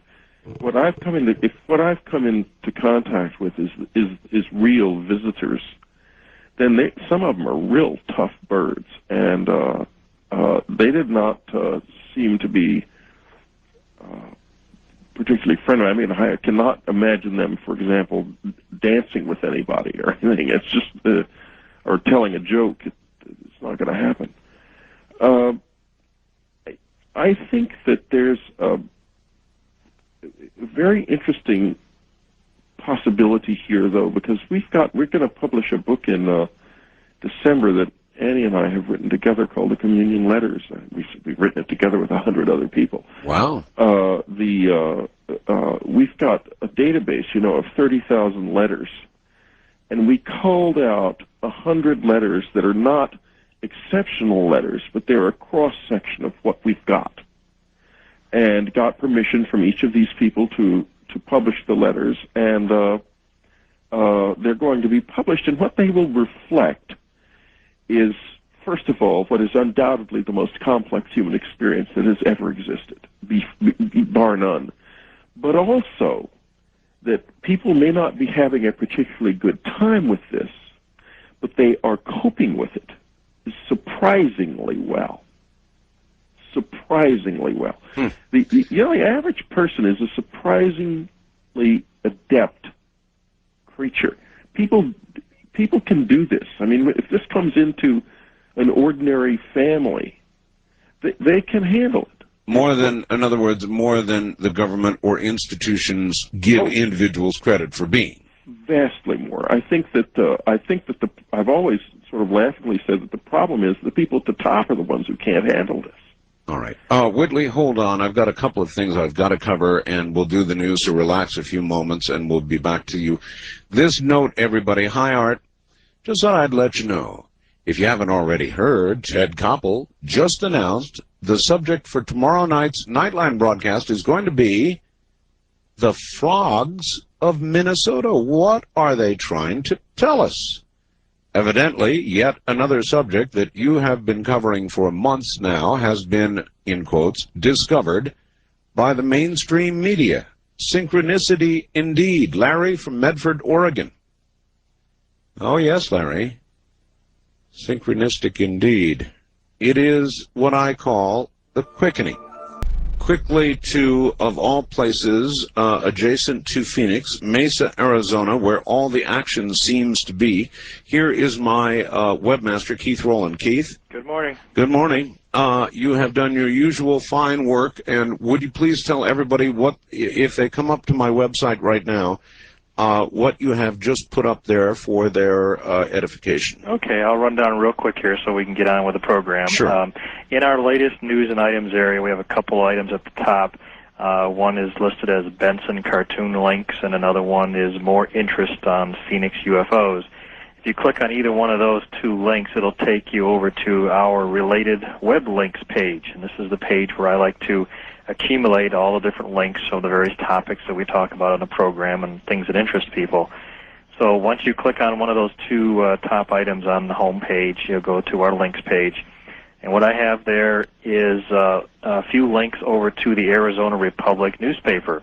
What I've come into contact with is real visitors. Then some of them are real tough birds, and they did not seem to be particularly friendly. I mean, I cannot imagine them, for example, dancing with anybody or anything. It's just, or telling a joke. It's not going to happen. I think that there's a very interesting possibility here, though, because we're going to publish a book in December that Annie and I have written together called The Communion Letters. We've written it together with 100 other people. Wow. We've got a database, of 30,000 letters, and we called out 100 letters that are not exceptional letters, but they're a cross-section of what we've got, and got permission from each of these people to publish the letters, and they're going to be published, and what they will reflect is, first of all, what is undoubtedly the most complex human experience that has ever existed, bar none, but also that people may not be having a particularly good time with this, but they are coping with it surprisingly well. Surprisingly well. The average person is a surprisingly adept creature. People can do this. I mean, if this comes into an ordinary family, they can handle it. In other words, more than the government or institutions give individuals credit for being. Vastly more. I think that I've always sort of laughingly said that the problem is the people at the top are the ones who can't handle this. All right. Whitley, hold on. I've got a couple of things I've got to cover, and we'll do the news, so relax a few moments, and we'll be back to you. This note, everybody. Hi, Art. Just thought I'd let you know, if you haven't already heard, Ted Koppel just announced the subject for tomorrow night's Nightline broadcast is going to be the frogs of Minnesota. What are they trying to tell us? Evidently, yet another subject that you have been covering for months now has been, in quotes, discovered by the mainstream media. Synchronicity indeed. Larry from Medford, Oregon. Oh, yes, Larry. Synchronistic indeed. It is what I call the quickening. Quickly to, of all places, adjacent to Phoenix, Mesa, Arizona, where all the action seems to be. Here is my webmaster, Keith Rowland. Keith? Good morning. Good morning. You have done your usual fine work, and would you please tell everybody what, if they come up to my website right now, what you have just put up there for their edification. Okay, I'll run down real quick here so we can get on with the program. Sure. In our latest news and items area, we have a couple items at the top. One is listed as Benson cartoon links, and another one is more interest on Phoenix UFOs. If you click on either one of those two links, it'll take you over to our related web links page, and this is the page where I like to accumulate all the different links of the various topics that we talk about on the program and things that interest people. So once you click on one of those two top items on the home page, you'll go to our links page. And what I have there is a few links over to the Arizona Republic newspaper.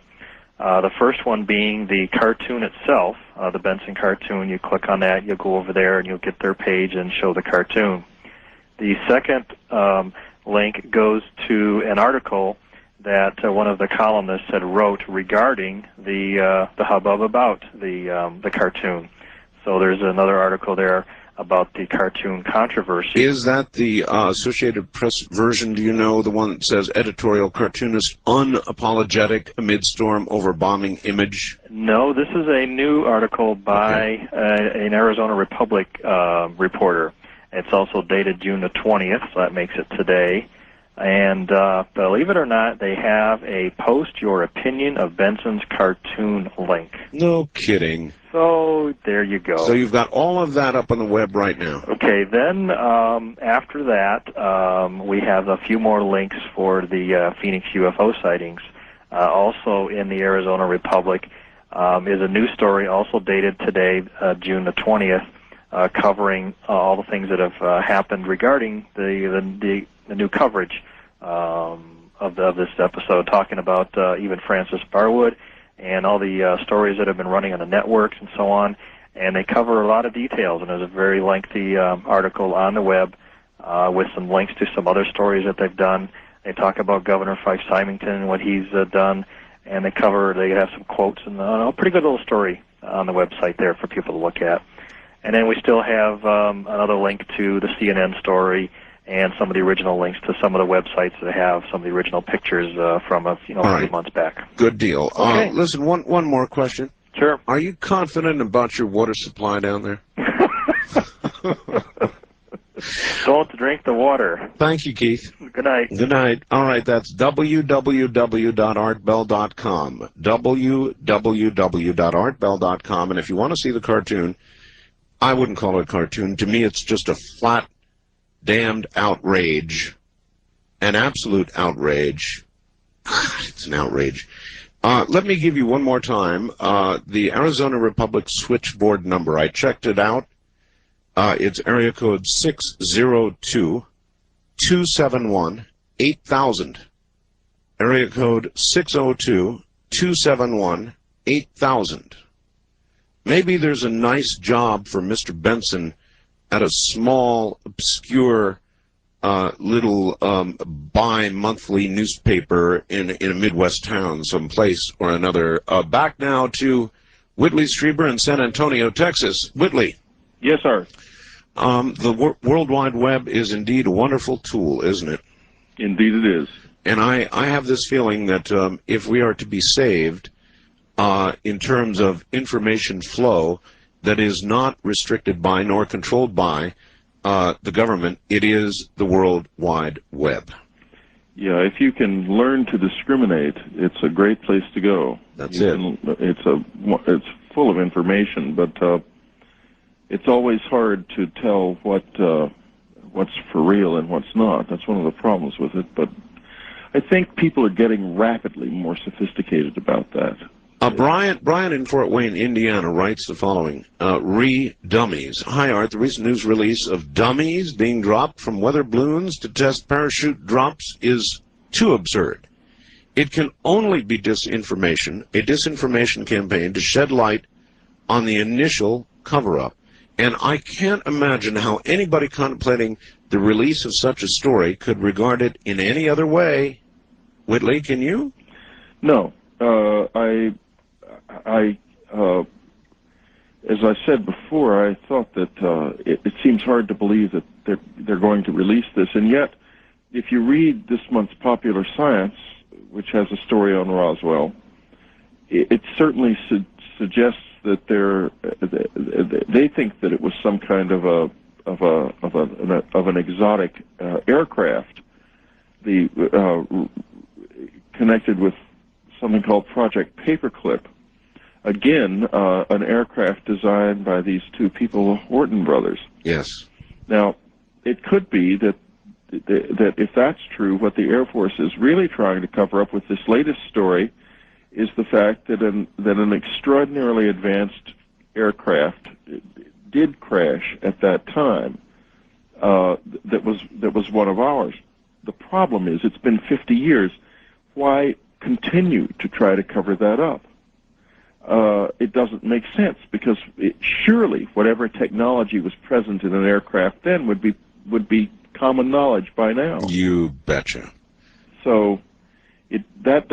The first one being the cartoon itself, the Benson cartoon. You click on that, you'll go over there, and you'll get their page and show the cartoon. The second link goes to an article that one of the columnists had wrote regarding the hubbub about the cartoon. So there's another article there about the cartoon controversy. Is that the Associated Press version, do you know, the one that says editorial cartoonist unapologetic amid storm over bombing image? No, this is a new article by an Arizona Republic reporter. It's also dated June the 20th, so that makes it today. And believe it or not, they have a post your opinion of Benson's cartoon link. No kidding. So there you go. So you've got all of that up on the web right now. Okay, then after that, we have a few more links for the Phoenix UFO sightings. Also in the Arizona Republic is a news story also dated today, June the 20th, covering all the things that have happened regarding the new coverage of this episode, talking about even Francis Barwood and all the stories that have been running on the networks and so on. And they cover a lot of details, and there's a very lengthy article on the web with some links to some other stories that they've done. They talk about Governor Fife Symington and what he's done, and they have some quotes and a pretty good little story on the website there for people to look at. And then we still have another link to the CNN story and some of the original links to some of the websites that have some of the original pictures from a few months back. Good deal. Okay. Listen, one more question. Sure. Are you confident about your water supply down there? Don't drink the water. Thank you, Keith. Good night. Good night. All right, that's www.artbell.com. www.artbell.com. And if you want to see the cartoon, I wouldn't call it a cartoon. To me, it's just a flat, damned outrage. An absolute outrage. It's an outrage. Let me give you one more time the Arizona Republic switchboard number. I checked it out. It's area code 602-271-8000. Area code 602-271-8000. Maybe there's a nice job for Mr. Benson at a small, obscure, little bi-monthly newspaper in a Midwest town, someplace or another. Back now to Whitley Strieber in San Antonio, Texas. Whitley. Yes, sir. The World Wide Web is indeed a wonderful tool, isn't it? Indeed it is. And I have this feeling that if we are to be saved in terms of information flow that is not restricted by nor controlled by the government, it is the World Wide Web. Yeah, if you can learn to discriminate, it's a great place to go. It's full of information, but it's always hard to tell what's for real and what's not. That's one of the problems with it. But I think people are getting rapidly more sophisticated about that. Brian in Fort Wayne, Indiana, writes the following. Re-dummies. Hi, Art. The recent news release of dummies being dropped from weather balloons to test parachute drops is too absurd. It can only be disinformation, a disinformation campaign to shed light on the initial cover-up. And I can't imagine how anybody contemplating the release of such a story could regard it in any other way. Whitley, can you? No. As I said before, I thought that it seems hard to believe that they're going to release this, and yet, if you read this month's Popular Science, which has a story on Roswell, it certainly suggests that they think that it was some kind of an exotic aircraft, connected with something called Project Paperclip. Again, an aircraft designed by these two people, Horton brothers. Yes. Now, it could be that if that's true, what the Air Force is really trying to cover up with this latest story is the fact that an extraordinarily advanced aircraft did crash at that time. That was one of ours. The problem is, it's been 50 years. Why continue to try to cover that up? It doesn't make sense, because surely whatever technology was present in an aircraft then would be common knowledge by now. You betcha. So that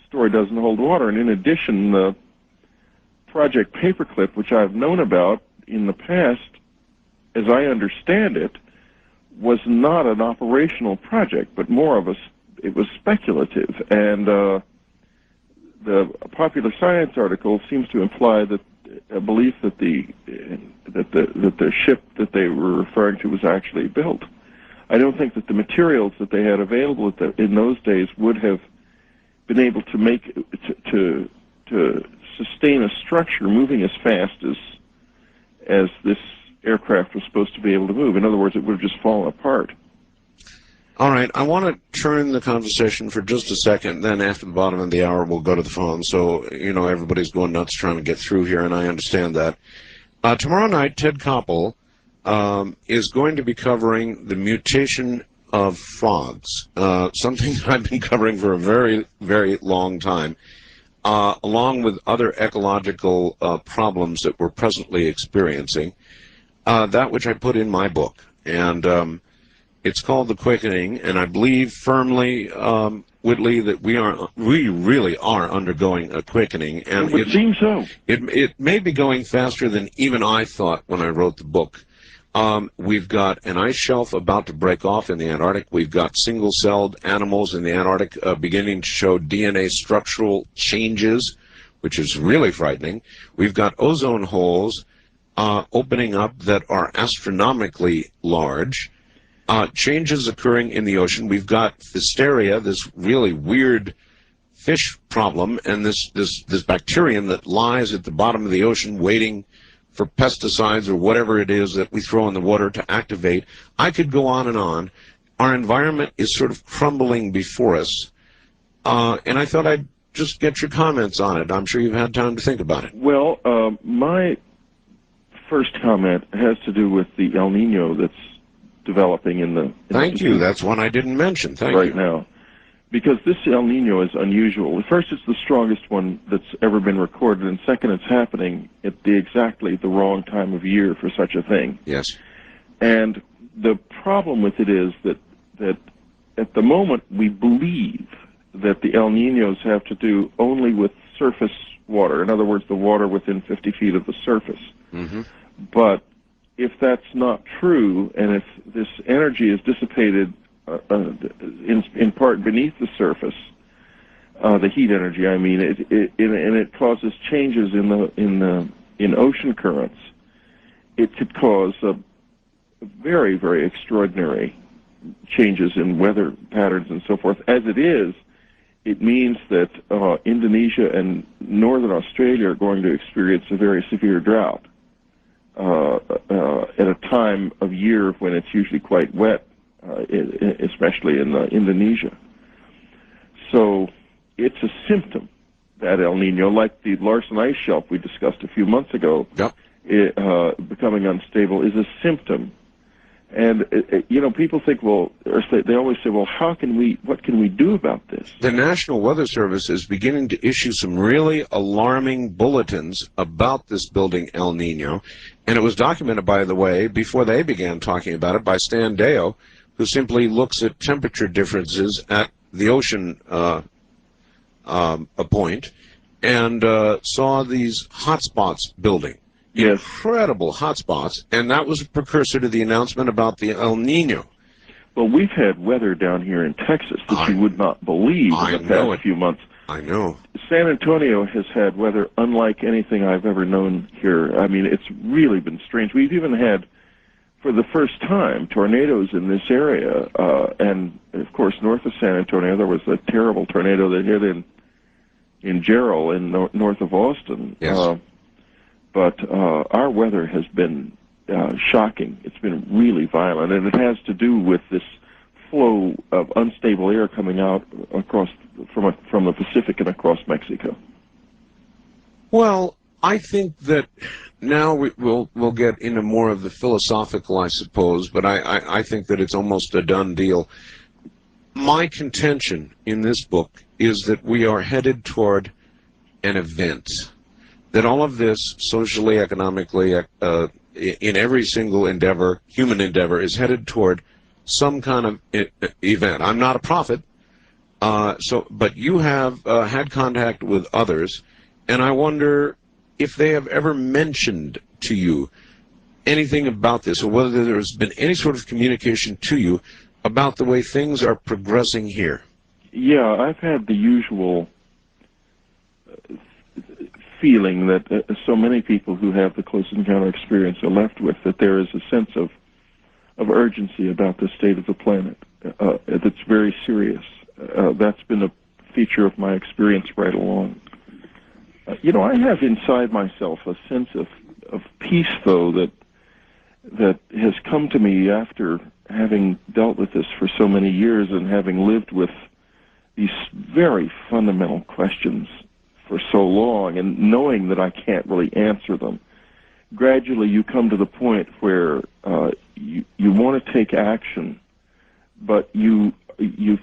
story doesn't hold water. And in addition, the Project Paperclip, which I've known about in the past, as I understand it, was not an operational project, but more of it was speculative. And the Popular Science article seems to imply that a belief that the ship that they were referring to was actually built. I don't think that the materials that they had available in those days would have been able to sustain a structure moving as fast as this aircraft was supposed to be able to move. In other words, it would have just fallen apart. All right, I want to turn the conversation for just a second. Then after the bottom of the hour, we'll go to the phone. So, everybody's going nuts trying to get through here, and I understand that. Tomorrow night, Ted Koppel is going to be covering the mutation of frogs, something that I've been covering for a very, very long time, along with other ecological problems that we're presently experiencing, that which I put in my book. And It's called the quickening, and I believe firmly, Whitley, that we really are undergoing a quickening. And It would seem so. It may be going faster than even I thought when I wrote the book. We've got an ice shelf about to break off in the Antarctic. We've got single-celled animals in the Antarctic beginning to show DNA structural changes, which is really frightening. We've got ozone holes opening up that are astronomically large. Changes occurring in the ocean. We've got Pfisteria, this really weird fish problem, and this bacterium that lies at the bottom of the ocean waiting for pesticides or whatever it is that we throw in the water to activate. I could go on and on. Our environment is sort of crumbling before us, and I thought I'd just get your comments on it. I'm sure you've had time to think about it. Well, my first comment has to do with the El Nino that's developing in the Thank you. That's one I didn't mention. Thank you. Right now. Because this El Nino is unusual. First, it's the strongest one that's ever been recorded, and second, it's happening at exactly the wrong time of year for such a thing. Yes. And the problem with it is that at the moment we believe that the El Ninos have to do only with surface water. In other words, the water within 50 feet of the surface. Mm-hmm. But if that's not true, and if this energy is dissipated in part beneath the surface, the heat energy, I mean, and it causes changes in ocean currents, it could cause very, very extraordinary changes in weather patterns and so forth. As it is, it means that Indonesia and northern Australia are going to experience a very severe drought at a time of year when it's usually quite wet, especially in Indonesia. So it's a symptom, that El Nino, like the Larsen ice shelf we discussed a few months ago, Yep. Becoming unstable is a symptom. And people think, they always say, well, what can we do about this? The National Weather Service is beginning to issue some really alarming bulletins about this building El Nino, and it was documented, by the way, before they began talking about it, by Stan Deyo, who simply looks at temperature differences at the ocean point, and saw these hotspots building. Yes. Incredible hotspots, and that was a precursor to the announcement about the El Nino. Well, we've had weather down here in Texas that you would not believe in the past few months. I know. San Antonio has had weather unlike anything I've ever known here. I mean, it's really been strange. We've even had, for the first time, tornadoes in this area. And, of course, north of San Antonio, there was a terrible tornado that hit in Jarrell in north of Austin. Yes. But our weather has been shocking. It's been really violent, and it has to do with this flow of unstable air coming out from the Pacific and across Mexico. Well, I think that now we'll get into more of the philosophical, I suppose, but I think that it's almost a done deal. My contention in this book is that we are headed toward an event. That all of this, socially, economically, in every single endeavor, human endeavor, is headed toward some kind of event. I'm not a prophet, but you have had contact with others, and I wonder if they have ever mentioned to you anything about this, or whether there's been any sort of communication to you about the way things are progressing here. Yeah, I've had the usual feeling that so many people who have the close encounter experience are left with, that there is a sense of urgency about the state of the planet that's very serious. That's been a feature of my experience right along. I have inside myself a sense of peace, though, that has come to me after having dealt with this for so many years and having lived with these very fundamental questions for so long, and knowing that I can't really answer them. Gradually you come to the point where you want to take action, but you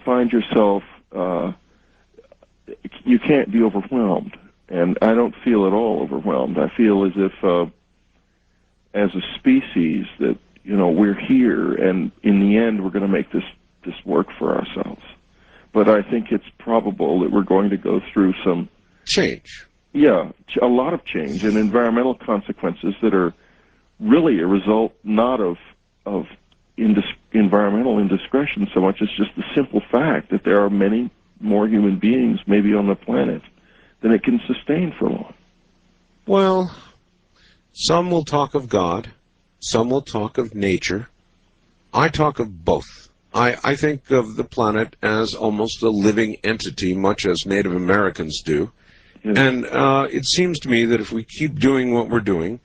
find yourself, you can't be overwhelmed. And I don't feel at all overwhelmed. I feel as if, as a species, that we're here, and in the end, we're going to make this work for ourselves. But I think it's probable that we're going to go through some change. Yeah, a lot of change and environmental consequences that are really a result not of environmental indiscretion so much as just the simple fact that there are many more human beings maybe on the planet than it can sustain for long. Well, some will talk of God, some will talk of nature. I talk of both. I think of the planet as almost a living entity, much as Native Americans do. Yes. And it seems to me that if we keep doing what we're doing,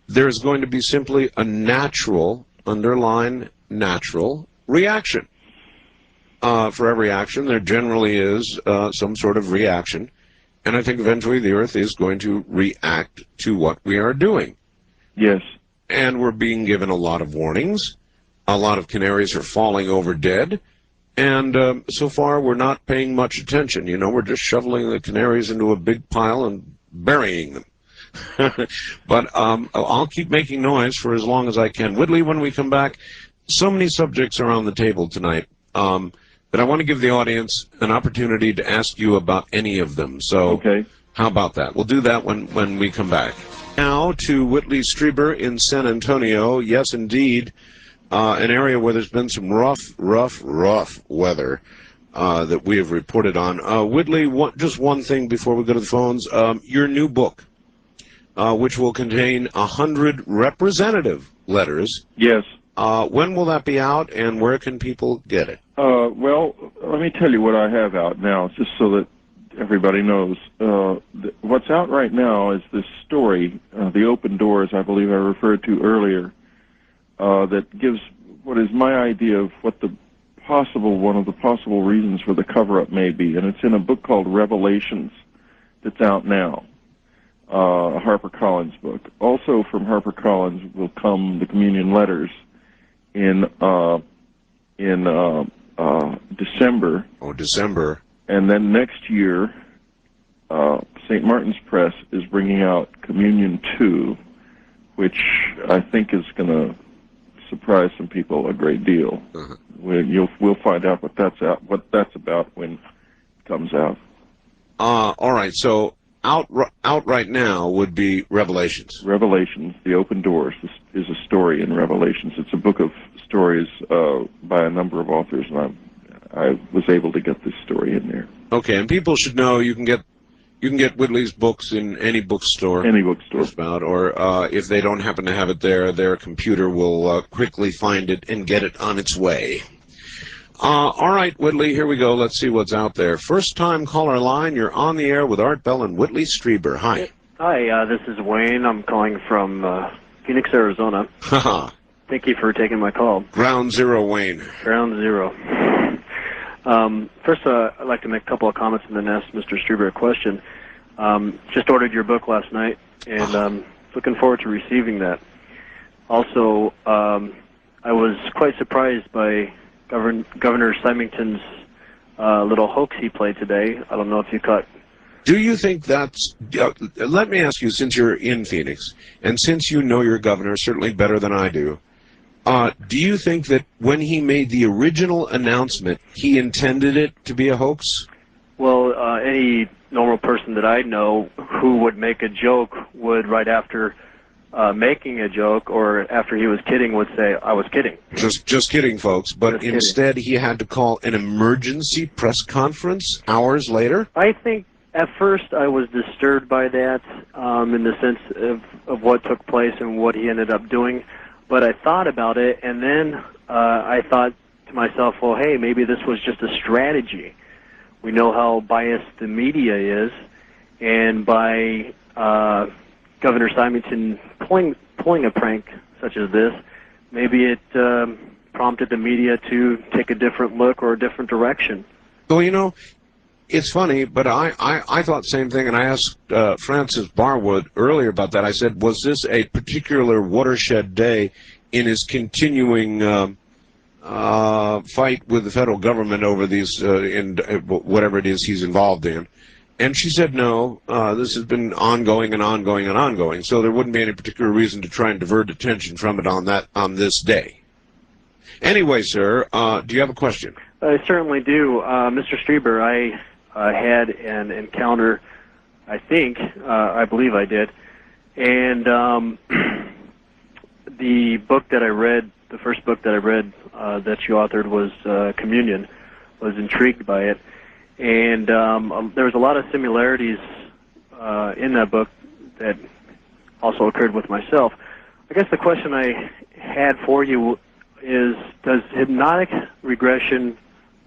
there's going to be simply a natural, underline natural, reaction. For every action, there generally is some sort of reaction. And I think eventually the Earth is going to react to what we are doing. Yes. And we're being given a lot of warnings. A lot of canaries are falling over dead. And so far, we're not paying much attention. We're just shoveling the canaries into a big pile and burying them. But I'll keep making noise for as long as I can. Whitley, when we come back, so many subjects are on the table tonight. But I want to give the audience an opportunity to ask you about any of them. So okay. How about that? We'll do that when we come back. Now to Whitley Strieber in San Antonio. Yes, indeed. An area where there's been some rough weather that we have reported on. Whitley, just one thing before we go to the phones. Your new book, which will contain 100 representative letters. Yes. When will that be out, and where can people get it? Well, let me tell you what I have out now, just so that everybody knows. What's out right now is this story, The Open Doors, I believe I referred to earlier, that gives what is my idea of what one of the possible reasons for the cover-up may be. And it's in a book called Revelations that's out now, a HarperCollins book. Also from HarperCollins will come the Communion Letters in December. Oh, December. And then next year, St. Martin's Press is bringing out Communion 2, which I think is going to surprise some people a great deal. Uh-huh. We'll find out what that's about when it comes out. All right. So out right now would be Revelations. Revelations, The Open Doors. This is a story in Revelations. It's a book of stories by a number of authors, and I was able to get this story in there. Okay, and people should know you can get Whitley's books in any bookstore. Any bookstore. About, or if they don't happen to have it there, their computer will quickly find it and get it on its way. All right, Whitley, here we go. Let's see what's out there. First time caller line, you're on the air with Art Bell and Whitley Strieber. Hi. Hi, this is Wayne. I'm calling from Phoenix, Arizona. Haha. Thank you for taking my call. Ground zero, Wayne. Ground zero. First, I'd like to make a couple of comments and then ask Mr. Strieber a question. Just ordered your book last night, and looking forward to receiving that. Also, I was quite surprised by Governor Symington's little hoax he played today. I don't know if you caught. Do you think that's... let me ask you, since you're in Phoenix, and since you know your governor certainly better than I do you think that when he made the original announcement, he intended it to be a hoax? Well, any normal person that I know who would make a joke would, right after making a joke or after he was kidding, would say, I was kidding. Just kidding, folks. But instead, he had to call an emergency press conference hours later? I think at first I was disturbed by that in the sense of what took place and what he ended up doing. But I thought about it, and then I thought to myself, well, hey, maybe this was just a strategy. We know how biased the media is, and by Governor Symington pulling a prank such as this, maybe it prompted the media to take a different look or a different direction. Well, it's funny, but I thought the same thing, and I asked Francis Barwood earlier about that. I said, was this a particular watershed day in his continuing fight with the federal government over these, in whatever it is he's involved in? And she said, no, this has been ongoing and ongoing and ongoing, so there wouldn't be any particular reason to try and divert attention from it on this day. Anyway, sir, do you have a question? I certainly do. Mr. Strieber, I had an encounter, I believe I did, and the book that I read, the first book that I read that you authored was Communion. Was intrigued by it, and there was a lot of similarities in that book that also occurred with myself. I guess the question I had for you is, does hypnotic regression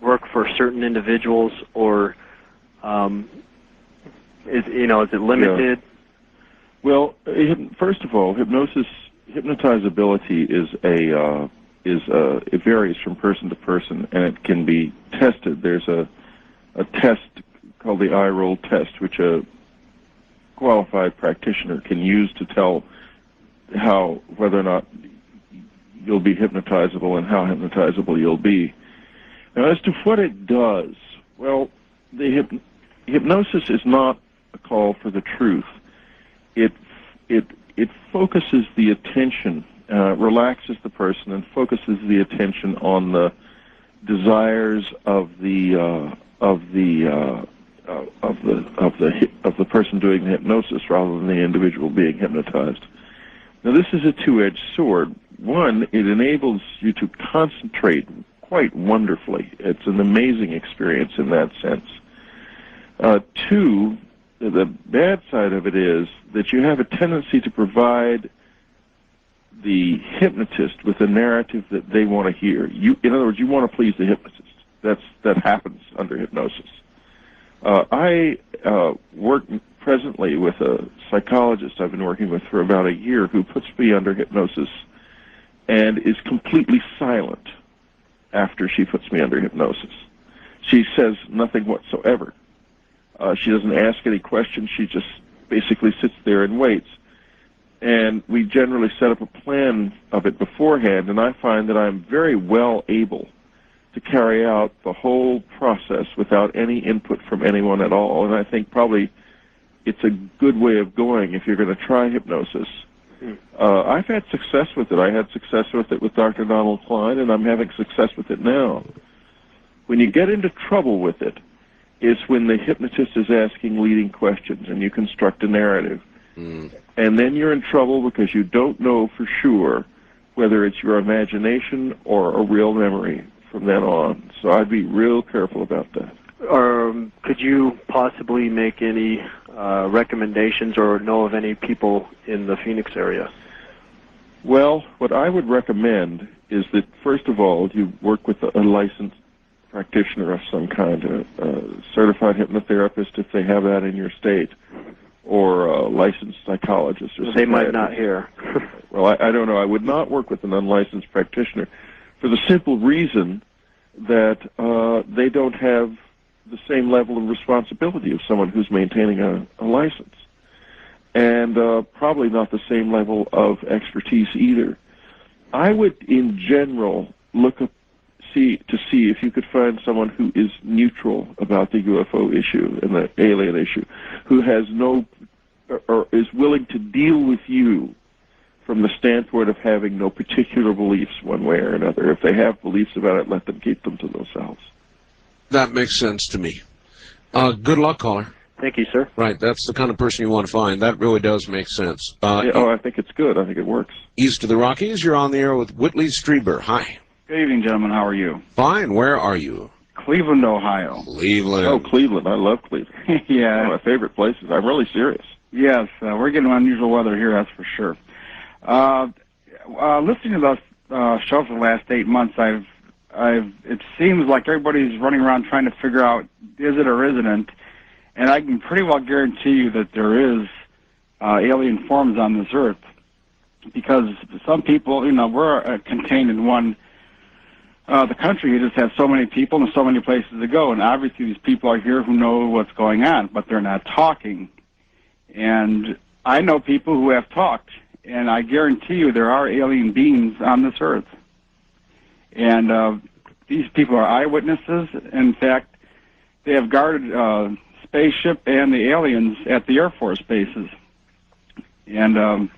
work for certain individuals, or is it limited? Yeah. Well, first of all, hypnotizability it varies from person to person, and it can be tested. There's a test called the eye roll test, which a qualified practitioner can use to tell whether or not you'll be hypnotizable and how hypnotizable you'll be. Now, as to what it does, well, the hypnosis is not a call for the truth. It focuses the attention, relaxes the person, and focuses the attention on the desires of the person doing the hypnosis, rather than the individual being hypnotized. Now, this is a two-edged sword. One, it enables you to concentrate quite wonderfully. It's an amazing experience in that sense. Two, the bad side of it is that you have a tendency to provide the hypnotist with a narrative that they want to hear. In other words, you want to please the hypnotist. That happens under hypnosis. I work presently with a psychologist I've been working with for about a year who puts me under hypnosis and is completely silent after she puts me under hypnosis. She says nothing whatsoever. She doesn't ask any questions. She just basically sits there and waits. And we generally set up a plan of it beforehand, and I find that I'm very well able to carry out the whole process without any input from anyone at all. And I think probably it's a good way of going if you're going to try hypnosis. I've had success with it. I had success with it with Dr. Donald Klein, and I'm having success with it now. When you get into trouble with it, is when the hypnotist is asking leading questions and you construct a narrative. And then you're in trouble because you don't know for sure whether it's your imagination or a real memory from then on. So I'd be real careful about that. Could you possibly make any recommendations or know of any people in the Phoenix area? Well, what I would recommend is that, first of all, you work with a licensed practitioner of some kind, a certified hypnotherapist if they have that in your state, or a licensed psychologist. Or they might not hear. Well, I don't know. I would not work with an unlicensed practitioner for the simple reason that they don't have the same level of responsibility of someone who's maintaining a license, and probably not the same level of expertise either. I would, in general, look up to see if you could find someone who is neutral about the UFO issue and the alien issue, who has or is willing to deal with you from the standpoint of having no particular beliefs one way or another. If they have beliefs about it, let them keep them to themselves. That makes sense to me. Good luck, caller. Thank you, sir. Right, that's the kind of person you want to find. That really does make sense. I think it's good. I think it works. East of the Rockies, you're on the air with Whitley Strieber. Hi. Good evening, gentlemen. How are you? Fine. Where are you? Cleveland, Ohio. Cleveland. Oh, Cleveland. I love Cleveland. Yeah. One of my favorite places. I'm really serious. Yes, we're getting unusual weather here, that's for sure. Listening to the show for the last 8 months, it seems like everybody's running around trying to figure out is it or isn't, and I can pretty well guarantee you that there is alien forms on this earth, because some people, we're contained in one. The country just has so many people and so many places to go, and obviously these people are here who know what's going on, but they're not talking. And I know people who have talked, and I guarantee you there are alien beings on this earth. And these people are eyewitnesses. In fact, they have guarded spaceship and the aliens at the Air Force bases. And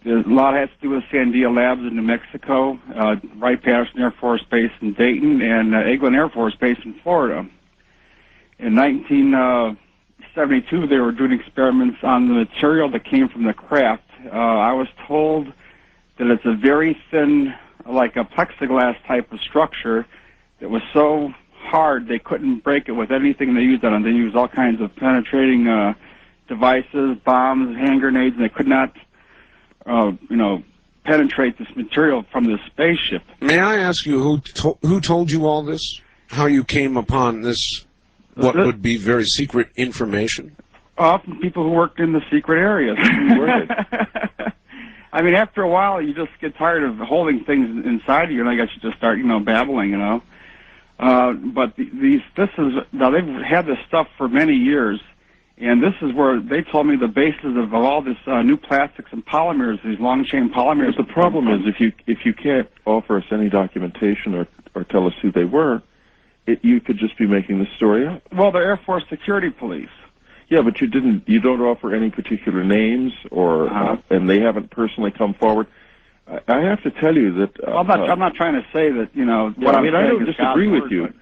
there's a lot has to do with Sandia Labs in New Mexico, Wright-Patterson Air Force Base in Dayton, and Hoagland Air Force Base in Florida. In 1972, they were doing experiments on the material that came from the craft. I was told that it's a very thin, like a plexiglass type of structure that was so hard they couldn't break it with anything they used on it. They used all kinds of penetrating devices, bombs, hand grenades, and they could not, penetrate this material from the spaceship. May I ask you who told you all this? How you came upon this, what would be very secret information? Often people who worked in the secret areas. I mean, after a while, you just get tired of holding things inside of you, and I guess you just start, babbling, But now they've had this stuff for many years, and this is where they told me the basis of all this new plastics and polymers, these long-chain polymers. But the problem is if you can't offer us any documentation or tell us who they were, you could just be making the story up. Well, the Air Force Security Police. Yeah, but you don't offer any particular names, and they haven't personally come forward. I have to tell you that I'm not trying to say that I don't disagree with you,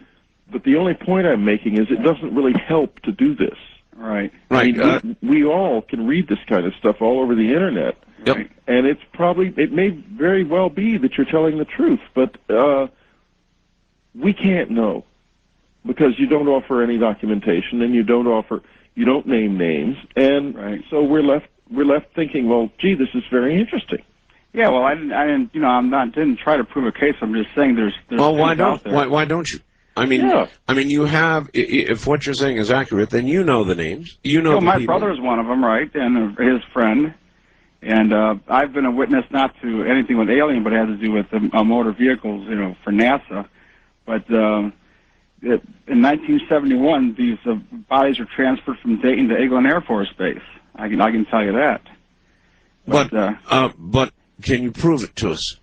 but the only point I'm making is it doesn't really help to do this. Right. Right. I mean, we all can read this kind of stuff all over the internet, Yep. and it may very well be that you're telling the truth, but we can't know because you don't offer any documentation and you don't name names, and so we're left thinking, well, gee, this is very interesting. Yeah, well, I didn't try to prove a case. I'm just saying there's Well, why out there. why don't you? I mean, you have. If what you're saying is accurate, then you know the names. You know. My people. brother's one of them, right, and his friend. And I've been a witness not to anything with alien, but it has to do with motor vehicles, for NASA. But in 1971, these bodies were transferred from Dayton to Hoagland Air Force Base. I can tell you that. But can you prove it to us?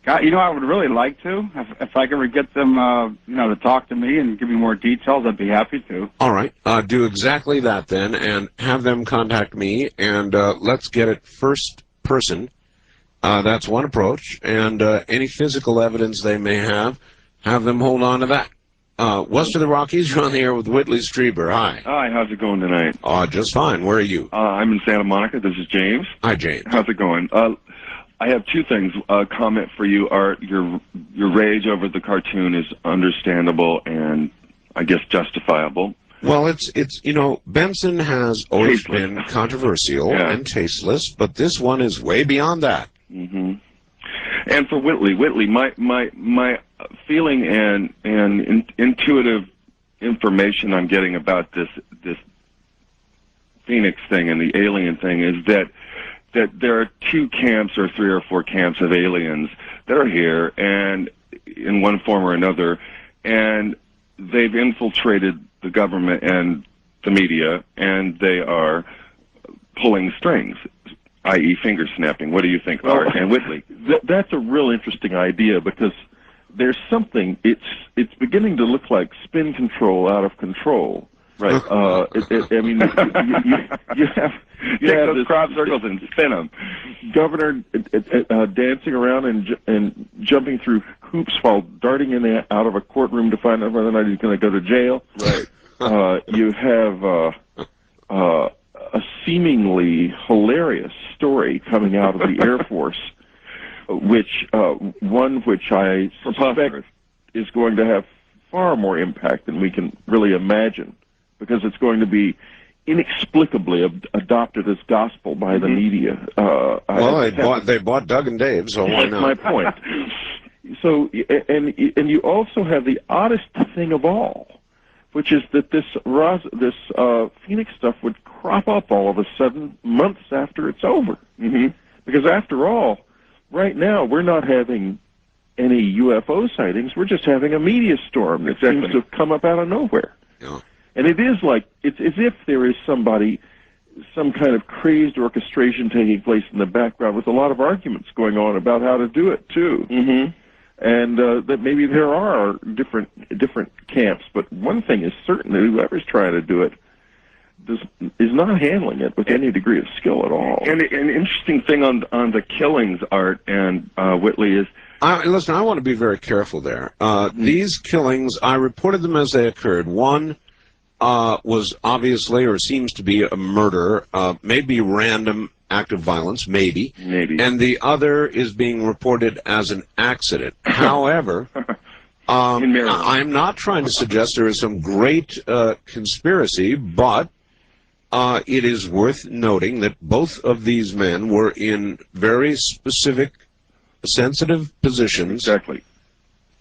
God, I would really like to. If I could ever get them, to talk to me and give me more details, I'd be happy to. All right. Do exactly that then, and have them contact me, and let's get it first person. That's one approach. And any physical evidence they may have them hold on to that. West of the Rockies, you're on the air with Whitley Strieber. Hi. Hi, how's it going tonight? Just fine. Where are you? I'm in Santa Monica. This is James. Hi, James. How's it going? I have two things. Comment for you, Art. Your rage over the cartoon is understandable and I guess justifiable. Well, it's Benson has always been controversial and tasteless, but this one is way beyond that. Mm-hmm. And for Whitley, my feeling and intuitive information I'm getting about this Phoenix thing and the alien thing is that there are two camps or three or four camps of aliens that are here and in one form or another, and they've infiltrated the government and the media, and they are pulling strings, i.e. finger snapping. What do you think, Art and Whitley? That's a real interesting idea because there's something, it's beginning to look like spin control out of control. Right. I mean, you have those crop circles and spin them. Governor dancing around and jumping through hoops while darting in and out of a courtroom to find out whether or not he's going to go to jail. Right. You have a seemingly hilarious story coming out of the Air Force, which I suspect is going to have far more impact than we can really imagine, because it's going to be inexplicably adopted as gospel by the media. They bought Doug and Dave, so why not? That's my point. So, and you also have the oddest thing of all, which is that this Phoenix stuff would crop up all of a sudden months after it's over. Mm-hmm. Because after all, right now we're not having any UFO sightings. We're just having a media storm that seems to come up out of nowhere. Yeah. And it is like, it's as if there is some kind of crazed orchestration taking place in the background with a lot of arguments going on about how to do it, too. Mm-hmm. And that maybe there are different camps, but one thing is certain, that whoever's trying to do it is not handling it with any degree of skill at all. And an interesting thing on the killings, Art and Whitley, is listen, I want to be very careful there. These killings, I reported them as they occurred. One was obviously, or seems to be, a murder, maybe random act of violence, maybe. And the other is being reported as an accident. However, I'm not trying to suggest there is some great conspiracy, but it is worth noting that both of these men were in very specific, sensitive positions. Exactly.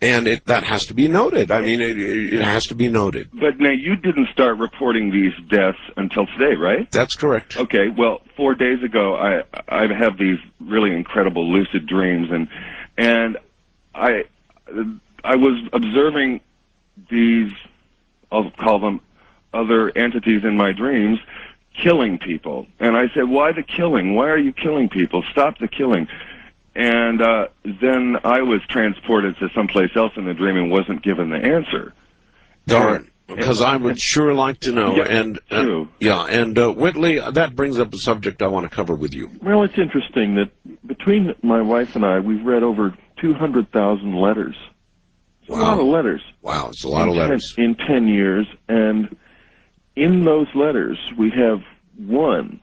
And that has to be noted. I mean, it has to be noted. But now, you didn't start reporting these deaths until today, right? That's correct. Okay, well, 4 days ago, I have these really incredible lucid dreams, and I was observing these, I'll call them other entities in my dreams, killing people. And I said, why the killing? Why are you killing people? Stop the killing. And then I was transported to someplace else in the dream and wasn't given the answer. Darn, because I would sure like to know. Yeah, and Whitley, that brings up a subject I want to cover with you. Well, it's interesting that between my wife and I, we've read over 200,000 letters. It's a lot of letters. Wow, it's a lot of letters. In 10 years, and in those letters, we have one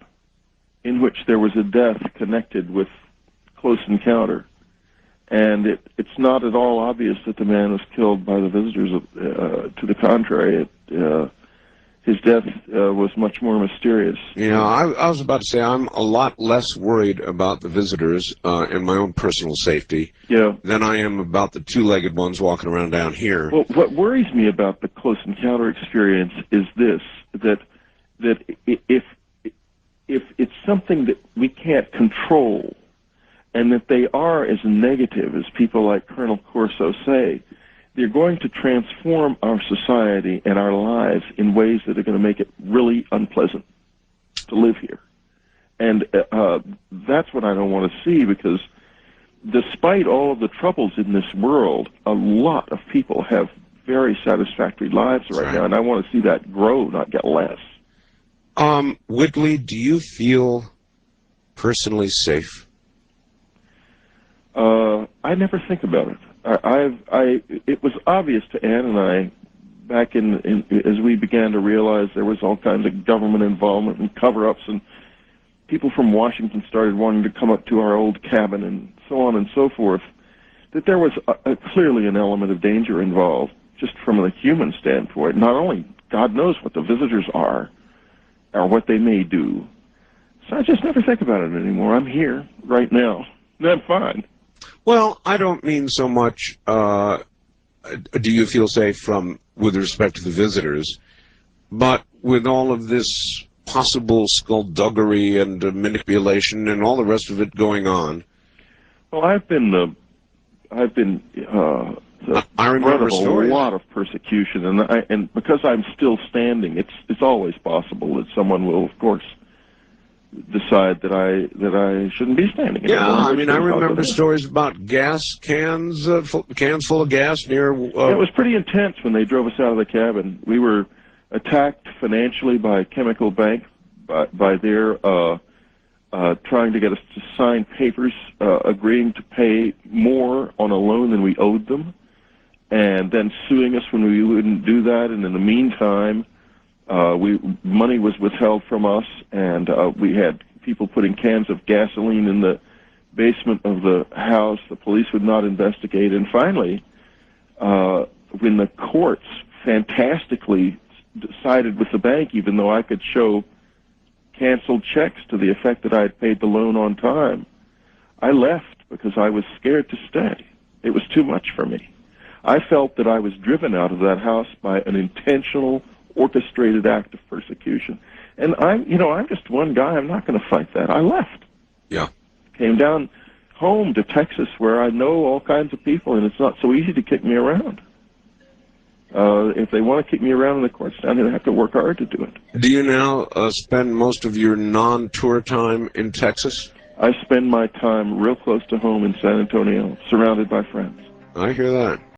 in which there was a death connected with close encounter, and it's not at all obvious that the man was killed by the visitors. To the contrary, his death was much more mysterious. I was about to say I'm a lot less worried about the visitors and my own personal safety than I am about the two-legged ones walking around down here. Well, what worries me about the close encounter experience is this: that if it's something that we can't control, and that they are as negative as people like Colonel Corso say, they're going to transform our society and our lives in ways that are going to make it really unpleasant to live here. And that's what I don't want to see, because despite all of the troubles in this world, a lot of people have very satisfactory lives right now, and I want to see that grow, not get less. Whitley, do you feel personally safe? I never think about it. It was obvious to Ann and I back as we began to realize there was all kinds of government involvement and cover-ups, and people from Washington started wanting to come up to our old cabin and so on and so forth, that there was clearly an element of danger involved, just from a human standpoint. Not only God knows what the visitors are or what they may do. So I just never think about it anymore. I'm here right now, and I'm fine. Well, I don't mean so much, do you feel safe with respect to the visitors, but with all of this possible skullduggery and manipulation and all the rest of it going on. Well, I've been I remember a lot of persecution, and because I'm still standing, it's always possible that someone will, of course, decide that I shouldn't be standing. I mean, I remember stories about gas cans full of gas near. It was pretty intense when they drove us out of the cabin. We were attacked financially by Chemical Bank, by their trying to get us to sign papers agreeing to pay more on a loan than we owed them, and then suing us when we wouldn't do that. And in the meantime, money was withheld from us, and we had people putting cans of gasoline in the basement of the house. The police would not investigate. And finally, when the courts fantastically sided with the bank, even though I could show canceled checks to the effect that I had paid the loan on time, I left because I was scared to stay. It was too much for me. I felt that I was driven out of that house by an intentional, orchestrated act of persecution. And I'm just one guy. I'm not going to fight that. I left. Yeah. Came down home to Texas, where I know all kinds of people, and it's not so easy to kick me around. If they want to kick me around in the courts, I'm going to have to work hard to do it. Do you now spend most of your non-tour time in Texas? I spend my time real close to home in San Antonio, surrounded by friends. I hear that.